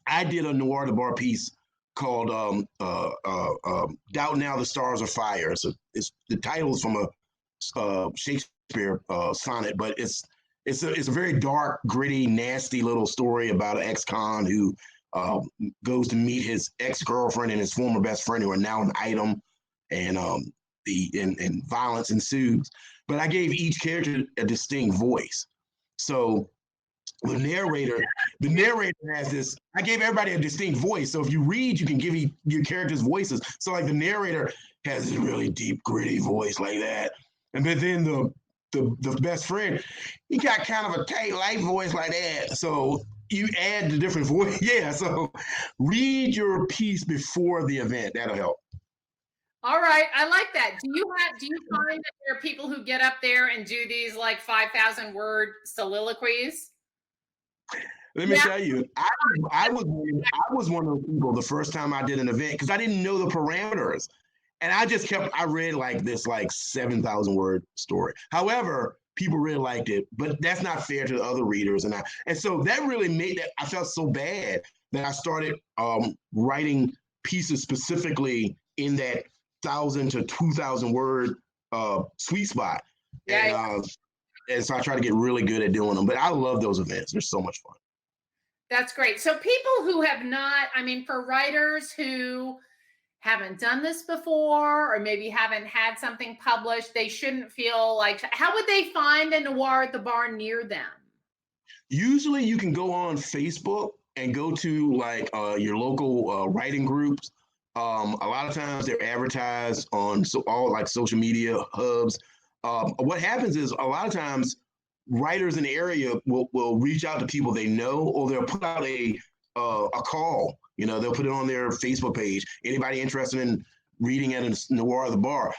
I did a noir at the bar piece called Doubt Now the Stars Are Fire. So the title is from a Shakespeare sonnet, but it's a very dark, gritty, nasty little story about an ex-con who goes to meet his ex-girlfriend and his former best friend who are now an item, and violence ensues. But I gave each character a distinct voice. So the narrator has this. I gave everybody a distinct voice. So if you read, you can give your characters voices. So like the narrator has this really deep, gritty voice like that, and then the best friend, he got kind of a tight, light voice like that. So you add the different voice. Yeah. So read your piece before the event. That'll help. All right, I like that. Do you find that there are people who get up there and do these like 5,000 word soliloquies? Let me tell you, I was one of those people the first time I did an event because I didn't know the parameters, and I read like this 7,000 word story. However, people really liked it, but that's not fair to the other readers, and so that really made that I felt so bad that I started writing pieces specifically in that 1,000 to 2,000 word sweet spot. Yeah. And so I try to get really good at doing them. But I love those events. They're so much fun. That's great. So people who have not, for writers who haven't done this before or maybe haven't had something published, they shouldn't feel like, how would they find a noir at the bar near them? Usually you can go on Facebook and go to your local writing groups. A lot of times they're advertised on all social media hubs. What happens is a lot of times writers in the area will reach out to people they know, or they'll put out a call. They'll put it on their Facebook page. Anybody interested in reading at a noir at the bar?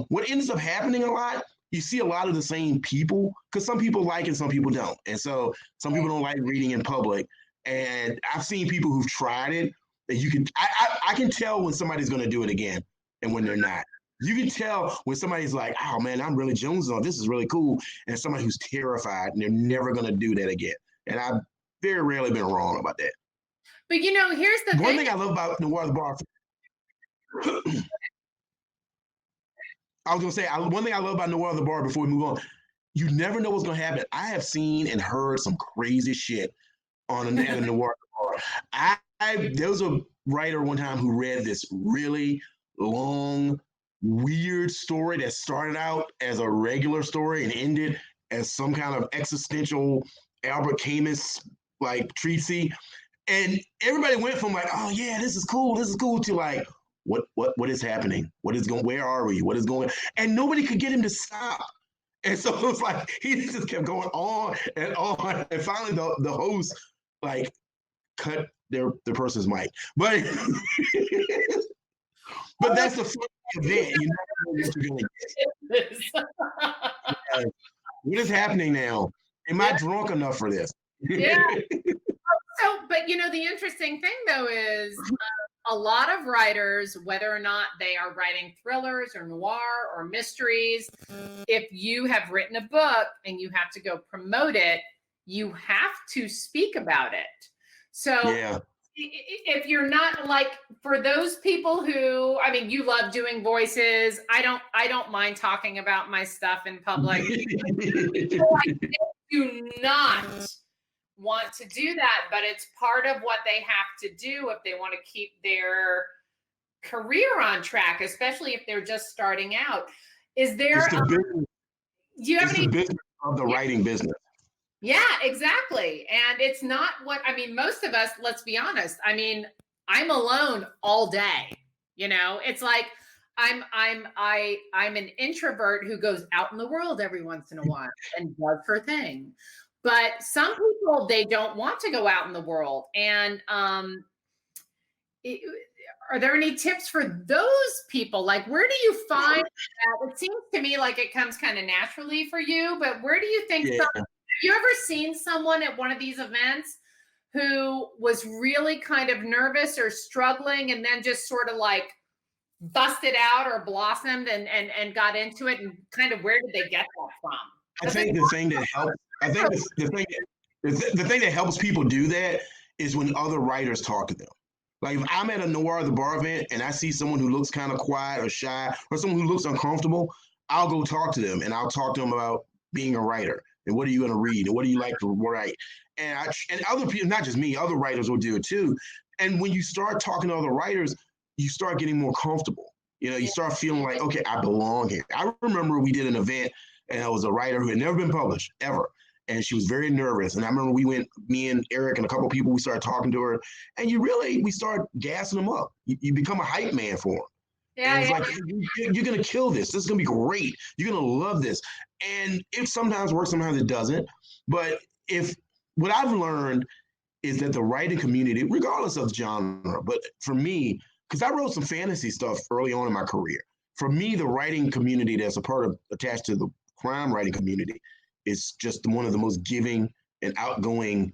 What ends up happening a lot, you see a lot of the same people, because some people like it, some people don't. And so some people don't like reading in public. And I've seen people who've tried it that I can tell when somebody's going to do it again and when they're not. You can tell when somebody's like, oh man, I'm really jonesing on this is really cool. And somebody who's terrified and they're never going to do that again. And I've very rarely been wrong about that. But here's the one thing I love about Noir the Bar. I was going to say, one thing I love about Noir the Bar before we move on, you never know what's going to happen. I have seen and heard some crazy shit on at a noir bar. There was a writer one time who read this really long, weird story that started out as a regular story and ended as some kind of existential Albert Camus like treatise. And everybody went from like, oh yeah, this is cool, to like, what is happening? What is going? Where are we? What is going? And nobody could get him to stop. And so it was like he just kept going on and on. And finally, the host like cut the person's mic. But but that's the fun event. You never know what you're going to get. What is happening now? Am I drunk enough for this? Yeah. So, but the interesting thing though is a lot of writers, whether or not they are writing thrillers or noir or mysteries, if you have written a book and you have to go promote it, you have to speak about it. So yeah. If you're not like, for those people who, I mean, you love doing voices. I don't mind talking about my stuff in public. So I do not want to do that, but it's part of what they have to do if they want to keep their career on track, especially if they're just starting out. Is there do you have any business of the writing business? Yeah, exactly. And it's not what, I mean, most of us, let's be honest. I mean, I'm alone all day. It's like I'm an introvert who goes out in the world every once in a while and does her thing. But some people, they don't want to go out in the world. And are there any tips for those people? Like, where do you find that? It seems to me like it comes kind of naturally for you, but where do you think have you ever seen someone at one of these events who was really kind of nervous or struggling and then just sort of like busted out or blossomed and got into it, and kind of where did they get that from? I think the thing that helps, the thing that helps people do that is when other writers talk to them. Like if I'm at a Noir the Bar event and I see someone who looks kind of quiet or shy or someone who looks uncomfortable, I'll go talk to them and I'll talk to them about being a writer and what are you going to read and what do you like to write. And other people, not just me, other writers will do it too. And when you start talking to other writers, you start getting more comfortable. You start feeling like, okay, I belong here. I remember we did an event and I was a writer who had never been published ever. And she was very nervous. And I remember me and Eric and a couple of people, we started talking to her. And we start gassing them up. You become a hype man for them. Yeah, and it's like, you're going to kill this. This is going to be great. You're going to love this. And it sometimes works, sometimes it doesn't. But what I've learned is that the writing community, regardless of genre, but for me, because I wrote some fantasy stuff early on in my career. For me, the writing community that's attached to the crime writing community is just one of the most giving and outgoing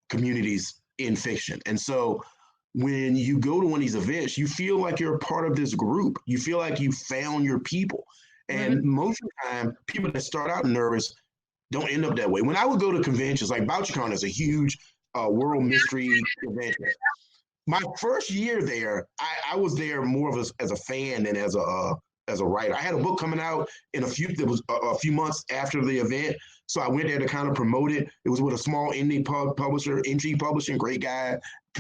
communities in fiction. And so when you go to one of these events, you feel like you're a part of this group. You feel like you found your people. And most of the time, people that start out nervous don't end up that way. When I would go to conventions, like BoucherCon is a huge world mystery convention. My first year there, I was there more of as a fan than as a writer. I had a book coming out a few months after the event. So I went there to kind of promote it. It was with a small indie publisher, NG Publishing, great guy,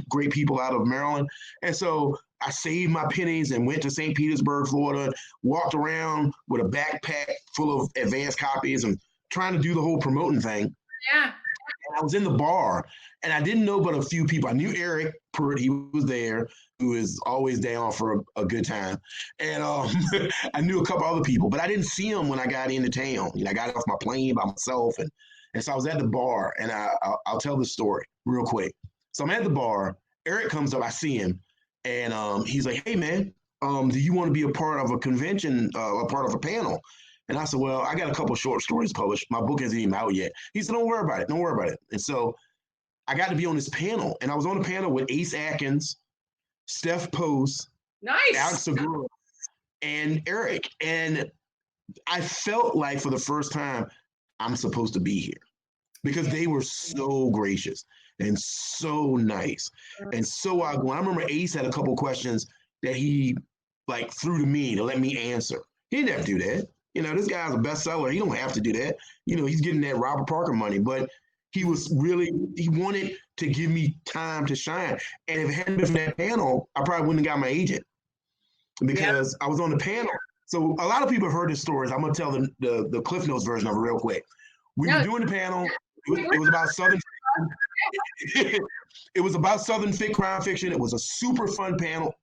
great people out of Maryland. And so I saved my pennies and went to St. Petersburg, Florida, walked around with a backpack full of advanced copies and trying to do the whole promoting thing. Yeah. And I was in the bar and I didn't know but a few people. I knew Eric Pruitt, he was there, who is always down for a good time. And I knew a couple other people, but I didn't see him when I got into town. I got off my plane by myself. And so I was at the bar, and I'll tell the story real quick. So I'm at the bar. Eric comes up. I see him, and he's like, hey, man, do you want to be a part of a convention, a part of a panel? And I said, well, I got a couple of short stories published. My book isn't even out yet. He said, don't worry about it. Don't worry about it. And so I got to be on this panel, and I was on a panel with Ace Atkins, Steph Post, nice, Alex Segura, and Eric. And I felt like for the first time, I'm supposed to be here because they were so gracious and so nice and so outgoing. I remember Ace had a couple questions that he threw to me to let me answer. He didn't have to do that. this guy's a bestseller. He don't have to do that. He's getting that Robert Parker money, but he wanted to give me time to shine. And if it hadn't been for that panel, I probably wouldn't have got my agent because I was on the panel. So a lot of people have heard this story. I'm going to tell the Cliff Notes version of it real quick. We were doing the panel. It was about Southern. It was about Southern crime fiction. It was a super fun panel.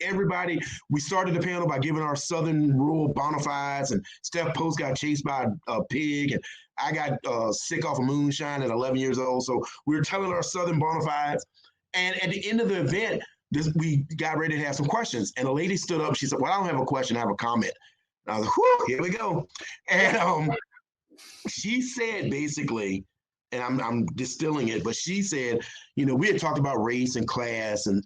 We started the panel by giving our Southern rural bona fides, and Steph Post got chased by a pig, and I got sick off of moonshine at 11 years old. So we were telling our Southern bona fides. And at the end of the event, we got ready to have some questions. And a lady stood up. She said, well, I don't have a question. I have a comment. And I was like, whew, here we go. And she said basically, and I'm distilling it, but she said, we had talked about race and class and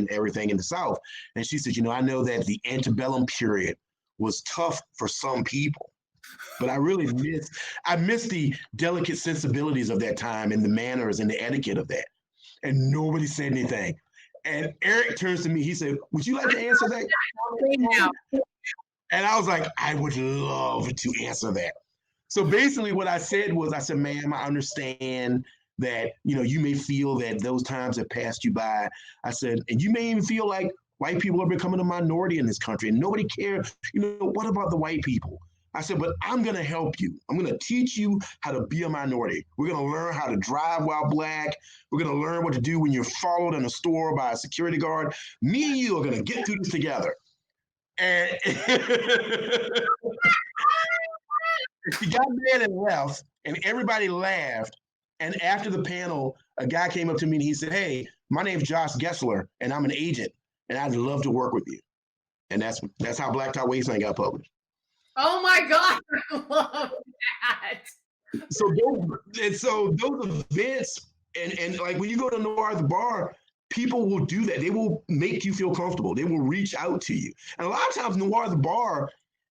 everything in the South. And she said, I know that the antebellum period was tough for some people, but I really miss the delicate sensibilities of that time and the manners and the etiquette of that. And nobody said anything. And Eric turns to me, he said, would you like to answer that? And I was like, I would love to answer that. So basically what I said, ma'am, I understand that, you may feel that those times have passed you by. I said, and you may even feel like white people are becoming a minority in this country and nobody cares. What about the white people? I said, but I'm going to help you. I'm going to teach you how to be a minority. We're going to learn how to drive while Black. We're going to learn what to do when you're followed in a store by a security guard. Me and you are going to get through this together. And she got mad and left, and everybody laughed. And after the panel, a guy came up to me and he said, hey, my name's Josh Gessler, and I'm an agent, and I'd love to work with you. And that's how Blacktop Wasteland got published. Oh my God, I love that. So those events, and like when you go to Noir at the Bar, people will do that. They will make you feel comfortable. They will reach out to you. And a lot of times Noir at the Bar,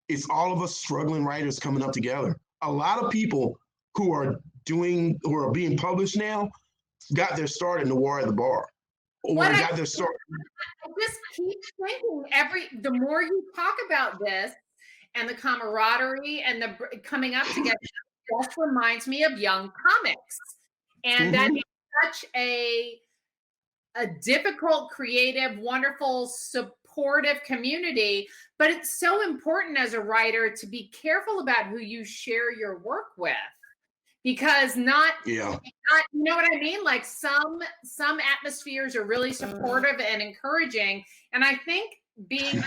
it's all of us struggling writers coming up together. A lot of people who are being published now got their start in Noir at the Bar. Got their start. I just keep thinking the more you talk about this and the camaraderie and the coming up together, just reminds me of Young Comics. And that is such a difficult, creative, wonderful, supportive community. But it's so important as a writer to be careful about who you share your work with, because you know what I mean? Like some atmospheres are really supportive and encouraging. And I think being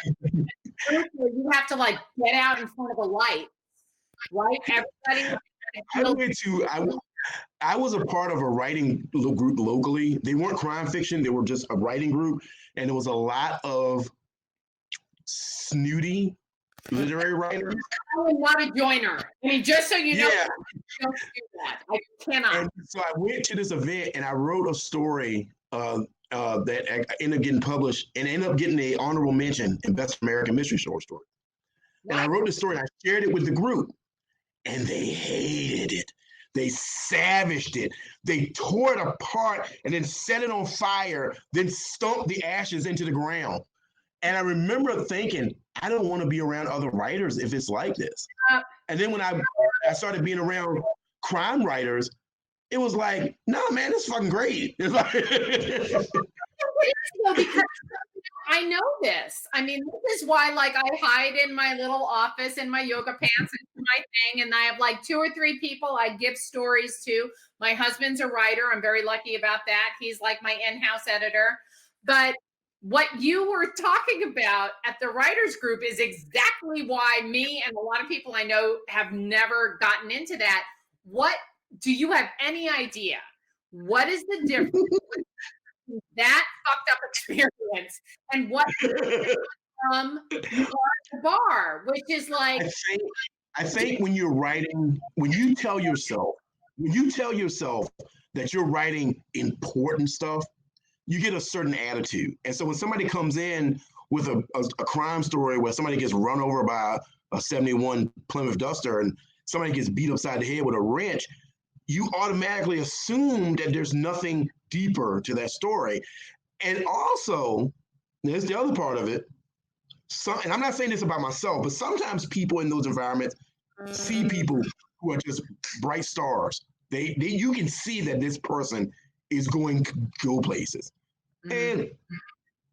you have to like get out in front of a light, right? Everybody. I was a part of a writing group locally. They weren't crime fiction. They were just a writing group. And there was a lot of snooty literary writers. I am not a joiner. I mean, just so you know, I don't do that. I cannot. And so I went to this event and I wrote a story that ended up getting published and ended up getting an honorable mention in Best American Mystery Short Story. And I wrote the story and I shared it with the group, and they hated it. They savaged it. They tore it apart and then set it on fire, then stomped the ashes into the ground. And I remember thinking, I don't want to be around other writers if it's like this. And then when I started being around crime writers, it was like, nah, man, it's fucking great. It's like because I know this. I mean, this is why, like, I hide in my little office in my yoga pants and my thing, and I have like 2 or 3 people I give stories to. My husband's a writer. I'm very lucky about that. He's like my in-house editor. But what you were talking about at the writers group is exactly why me and a lot of people I know have never gotten into that. What do you have any idea? What is the difference between that fucked up experience and what from the bar, which is like I think when you're writing, when you tell yourself that you're writing important stuff, you get a certain attitude. And so when somebody comes in with a crime story where somebody gets run over by a 71 Plymouth Duster and somebody gets beat upside the head with a wrench, you automatically assume that there's nothing deeper to that story. And also, there's the other part of it. And I'm not saying this about myself, but sometimes people in those environments see people who are just bright stars. They you can see that this person is going to go places. And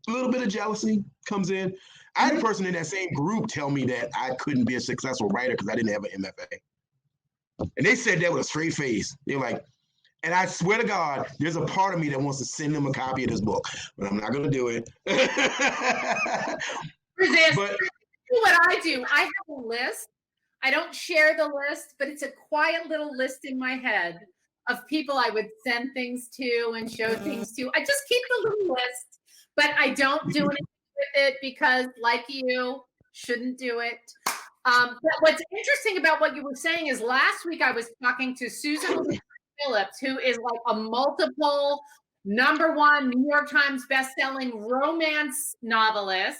a little bit of jealousy comes in. I had a person in that same group tell me that I couldn't be a successful writer because I didn't have an MFA. And they said that with a straight face. They're like, and I swear to God, there's a part of me that wants to send them a copy of this book, but I'm not going to do it. But what I do, I have a list. I don't share the list, but it's a quiet little list in my head of people I would send things to and show things to. I just keep the little list, but I don't do anything with it because, like you, shouldn't do it. But what's interesting about what you were saying is last week I was talking to Susan Phillips, who is like a multiple #1 New York Times bestselling romance novelist.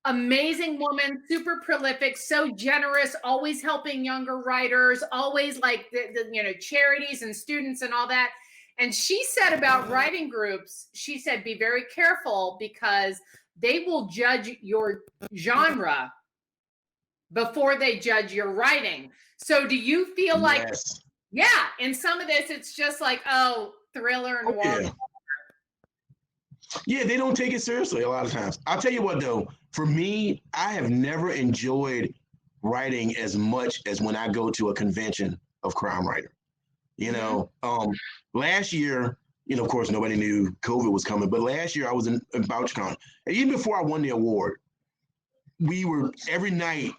Amazing woman, super prolific, so generous, always helping younger writers, always like the charities and students and all that. And she said about writing groups, she said, be very careful because they will judge your genre before they judge your writing. So do you feel like, yeah, in some of this, it's just like, oh, thriller and noir. Yeah, they don't take it seriously a lot of times. I'll tell you what, though, for me, I have never enjoyed writing as much as when I go to a convention of crime writer. Last year, of course, nobody knew COVID was coming, but last year I was in BouchCon. And even before I won the award, every night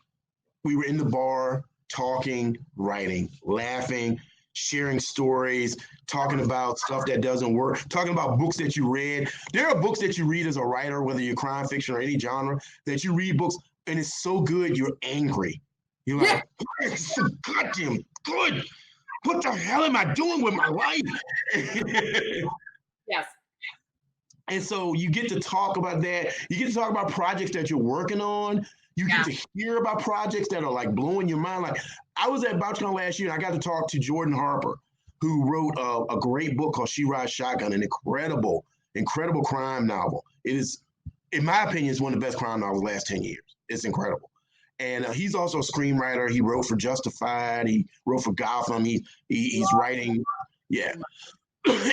we were in the bar talking, writing, laughing, sharing stories, talking about stuff that doesn't work, talking about books that you read. There are books that you read as a writer, whether you're crime fiction or any genre, that you read books and it's so good you're angry. You're like, it's so goddamn good. What the hell am I doing with my life? Yes. And so you get to talk about that. You get to talk about projects that you're working on. You get to hear about projects that are like blowing your mind. Like I was at BouchCon last year and I got to talk to Jordan Harper, who wrote a great book called She Rides Shotgun, an incredible crime novel. It is, in my opinion, it's one of the best crime novels of the last 10 years. It's incredible. And he's also a screenwriter. He wrote for Justified. He wrote for Gotham. He's writing. Yeah.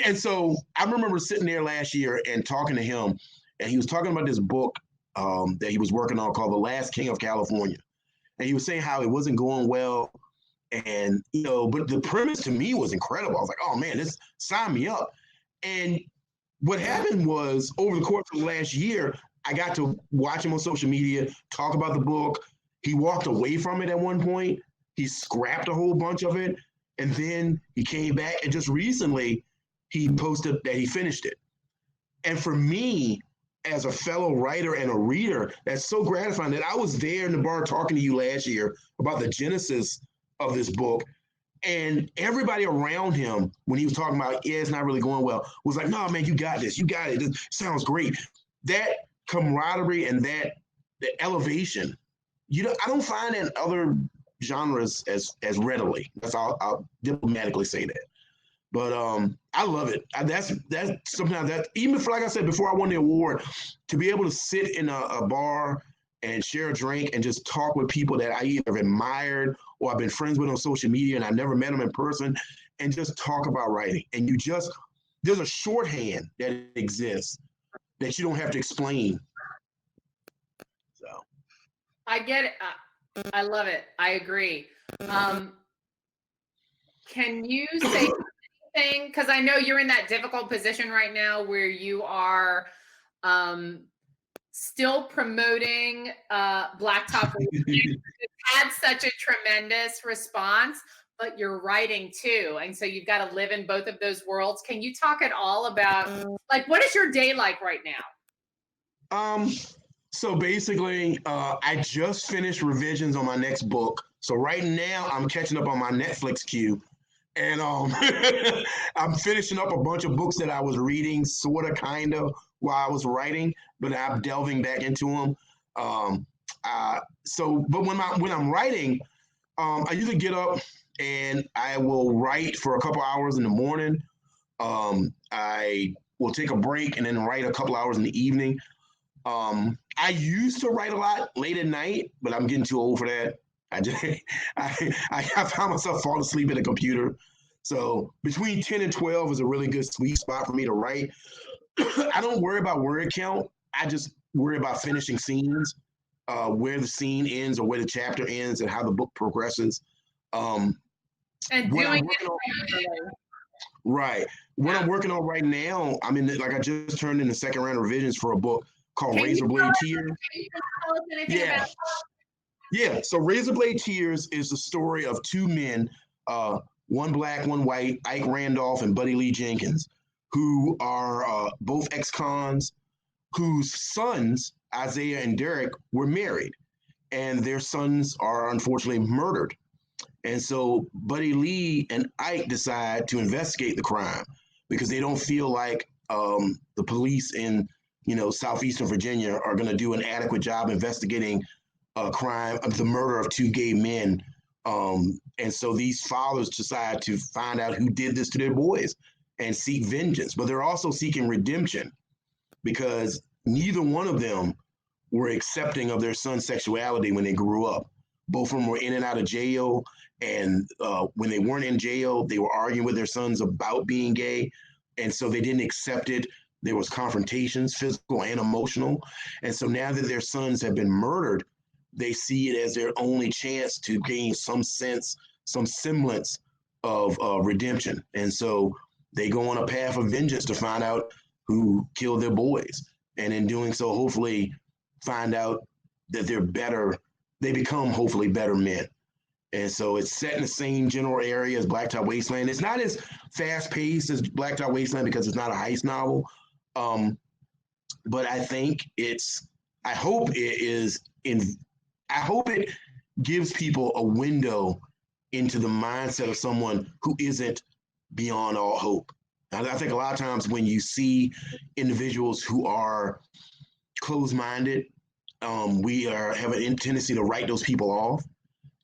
And so I remember sitting there last year and talking to him, and he was talking about this book that he was working on called The Last King of California. And he was saying how it wasn't going well. And, but the premise to me was incredible. I was like, oh man, this signed me up. And what happened was over the course of the last year, I got to watch him on social media, talk about the book. He walked away from it at one point. He scrapped a whole bunch of it. And then he came back. And just recently, he posted that he finished it. And for me, as a fellow writer and a reader, that's so gratifying that I was there in the bar talking to you last year about the genesis of this book. And everybody around him, when he was talking about, it's not really going well, was like, no, man, you got this. You got it. This sounds great. That camaraderie and that elevation, I don't find in other genres as readily. I'll diplomatically say that. But I love it. That's sometimes that, even for, like I said, before I won the award, to be able to sit in a bar and share a drink and just talk with people that I either admired or I've been friends with on social media and I never met them in person, and just talk about writing. And there's a shorthand that exists that you don't have to explain. So I get it. I love it. I agree. Can you say anything? Because I know you're in that difficult position right now where you are still promoting Blacktop Wasteland. It's had such a tremendous response, but you're writing too. And so you've got to live in both of those worlds. Can you talk at all about, like, what is your day like right now? So basically, I just finished revisions on my next book. So right now I'm catching up on my Netflix queue. And I'm finishing up a bunch of books that I was reading, sort of, kind of, while I was writing, but I'm delving back into them. But when I'm writing, I usually get up and I will write for a couple hours in the morning. I will take a break and then write a couple hours in the evening. I used to write a lot late at night, but I'm getting too old for that. I just I found myself falling asleep at a computer. So between 10 and 12 is a really good sweet spot for me to write. I don't worry about word count. I just worry about finishing scenes, where the scene ends or where the chapter ends and how the book progresses. And what doing I'm working on, it right. What I'm working on right now, like I just turned in the second round of revisions for a book called Can you Razor Blade Tears. can you tell us anything Yeah. about Yeah. So Razor Blade Tears is the story of two men, one black, one white, Ike Randolph and Buddy Lee Jenkins, who are both ex-cons, whose sons, Isaiah and Derek, were married, and their sons are unfortunately murdered. And so Buddy Lee and Ike decide to investigate the crime because they don't feel like the police in southeastern Virginia are going to do an adequate job investigating a crime of the murder of two gay men. And so these fathers decide to find out who did this to their boys and seek vengeance. But they're also seeking redemption because neither one of them were accepting of their son's sexuality when they grew up. Both of them were in and out of jail. And when they weren't in jail, they were arguing with their sons about being gay. And so they didn't accept it. There was confrontations, physical and emotional. And so now that their sons have been murdered, they see it as their only chance to gain some sense, some semblance of redemption. And so they go on a path of vengeance to find out who killed their boys. And in doing so, hopefully find out that they're better. They become hopefully better men. And so it's set in the same general area as Blacktop Wasteland. It's not as fast paced as Blacktop Wasteland because it's not a heist novel. But I think I hope it gives people a window into the mindset of someone who isn't beyond all hope. And I think a lot of times when you see individuals who are closed-minded, we have a tendency to write those people off.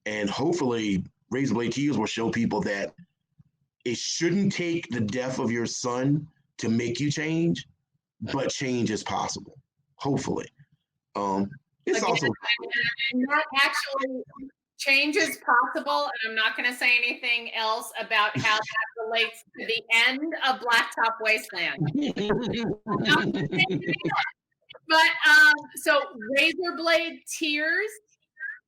And hopefully Razor Blade Tears will show people that it shouldn't take the death of your son to make you change, but change is possible. Hopefully. It's again, also not actually change is possible, and I'm not going to say anything else about how that relates to the end of Blacktop Wasteland. But so Razor Blade Tears.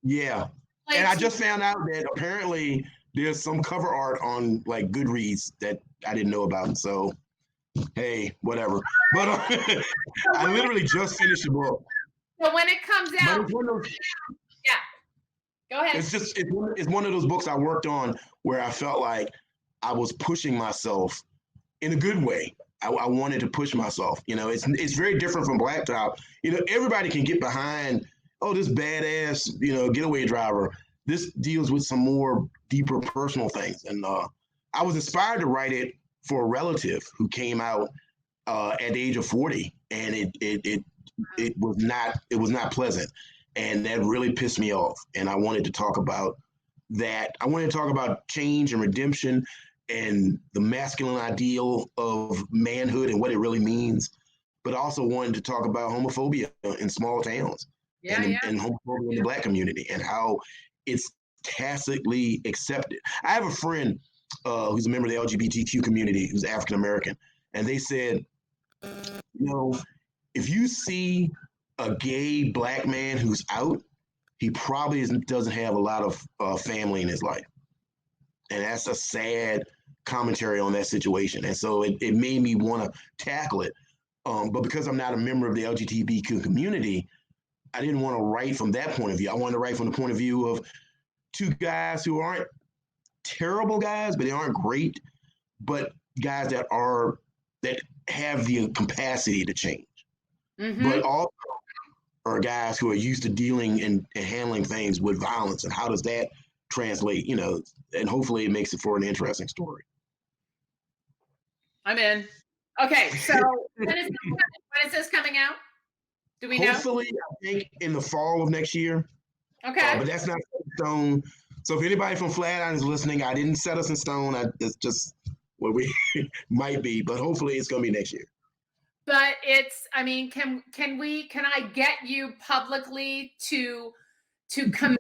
Yeah. And I just found out that apparently there's some cover art on like Goodreads that I didn't know about. So, hey, whatever. But I literally just finished the book. So when it comes out, yeah, go ahead. It's one of those books I worked on where I felt like I was pushing myself in a good way. I wanted to push myself. It's very different from Blacktop. Everybody can get behind, this badass, getaway driver. This deals with some more deeper personal things. And I was inspired to write it for a relative who came out at the age of 40, and it was not pleasant. And that really pissed me off. And I wanted to talk about that. I wanted to talk about change and redemption and the masculine ideal of manhood and what it really means, but also wanted to talk about homophobia in small towns and homophobia in the Black community and how it's tacitly accepted. I have a friend who's a member of the LGBTQ community who's African American, and they said, if you see a gay Black man who's out, he probably doesn't have a lot of family in his life. And that's a sad commentary on that situation. And so it made me want to tackle it. But because I'm not a member of the LGBTQ community, I didn't want to write from that point of view. I wanted to write from the point of view of two guys who aren't terrible guys, but they aren't great, but guys that have the capacity to change. Mm-hmm. But also are guys who are used to dealing and handling things with violence. And how does that translate, and hopefully it makes it for an interesting story. I'm in. Okay, so when is this coming out? Do we know? Hopefully, I think in the fall of next year. Okay. But that's not set in stone. So if anybody from Flatiron is listening, I didn't set us in stone. It's just what we might be, but hopefully it's going to be next year. But can I get you publicly to commit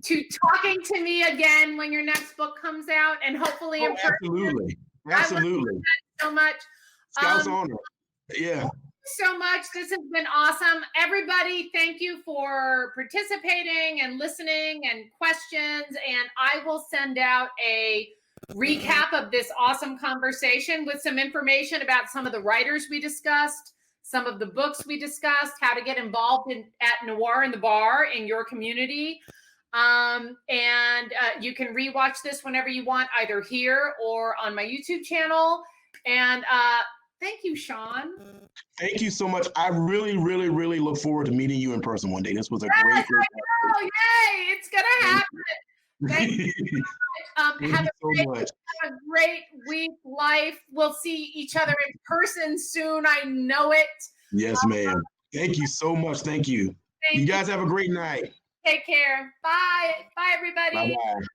to talking to me again when your next book comes out, and hopefully in person. Absolutely. Absolutely. So much. Scout's honor. Yeah. So much. This has been awesome. Everybody, thank you for participating and listening and questions. And I will send out a recap of this awesome conversation with some information about some of the writers we discussed, some of the books we discussed, how to get involved at Noir in the Bar in your community. You can rewatch this whenever you want, either here or on my YouTube channel. And thank you, Shawn. Thank you so much. I really, really, really look forward to meeting you in person one day. This was a great. Oh, yay! It's gonna happen. Thank you so much. Have a great week, life. We'll see each other in person soon. I know it. Yes, ma'am. Thank you so much. Thank you. You guys have a great night. Take care. Bye. Bye, everybody. Bye-bye.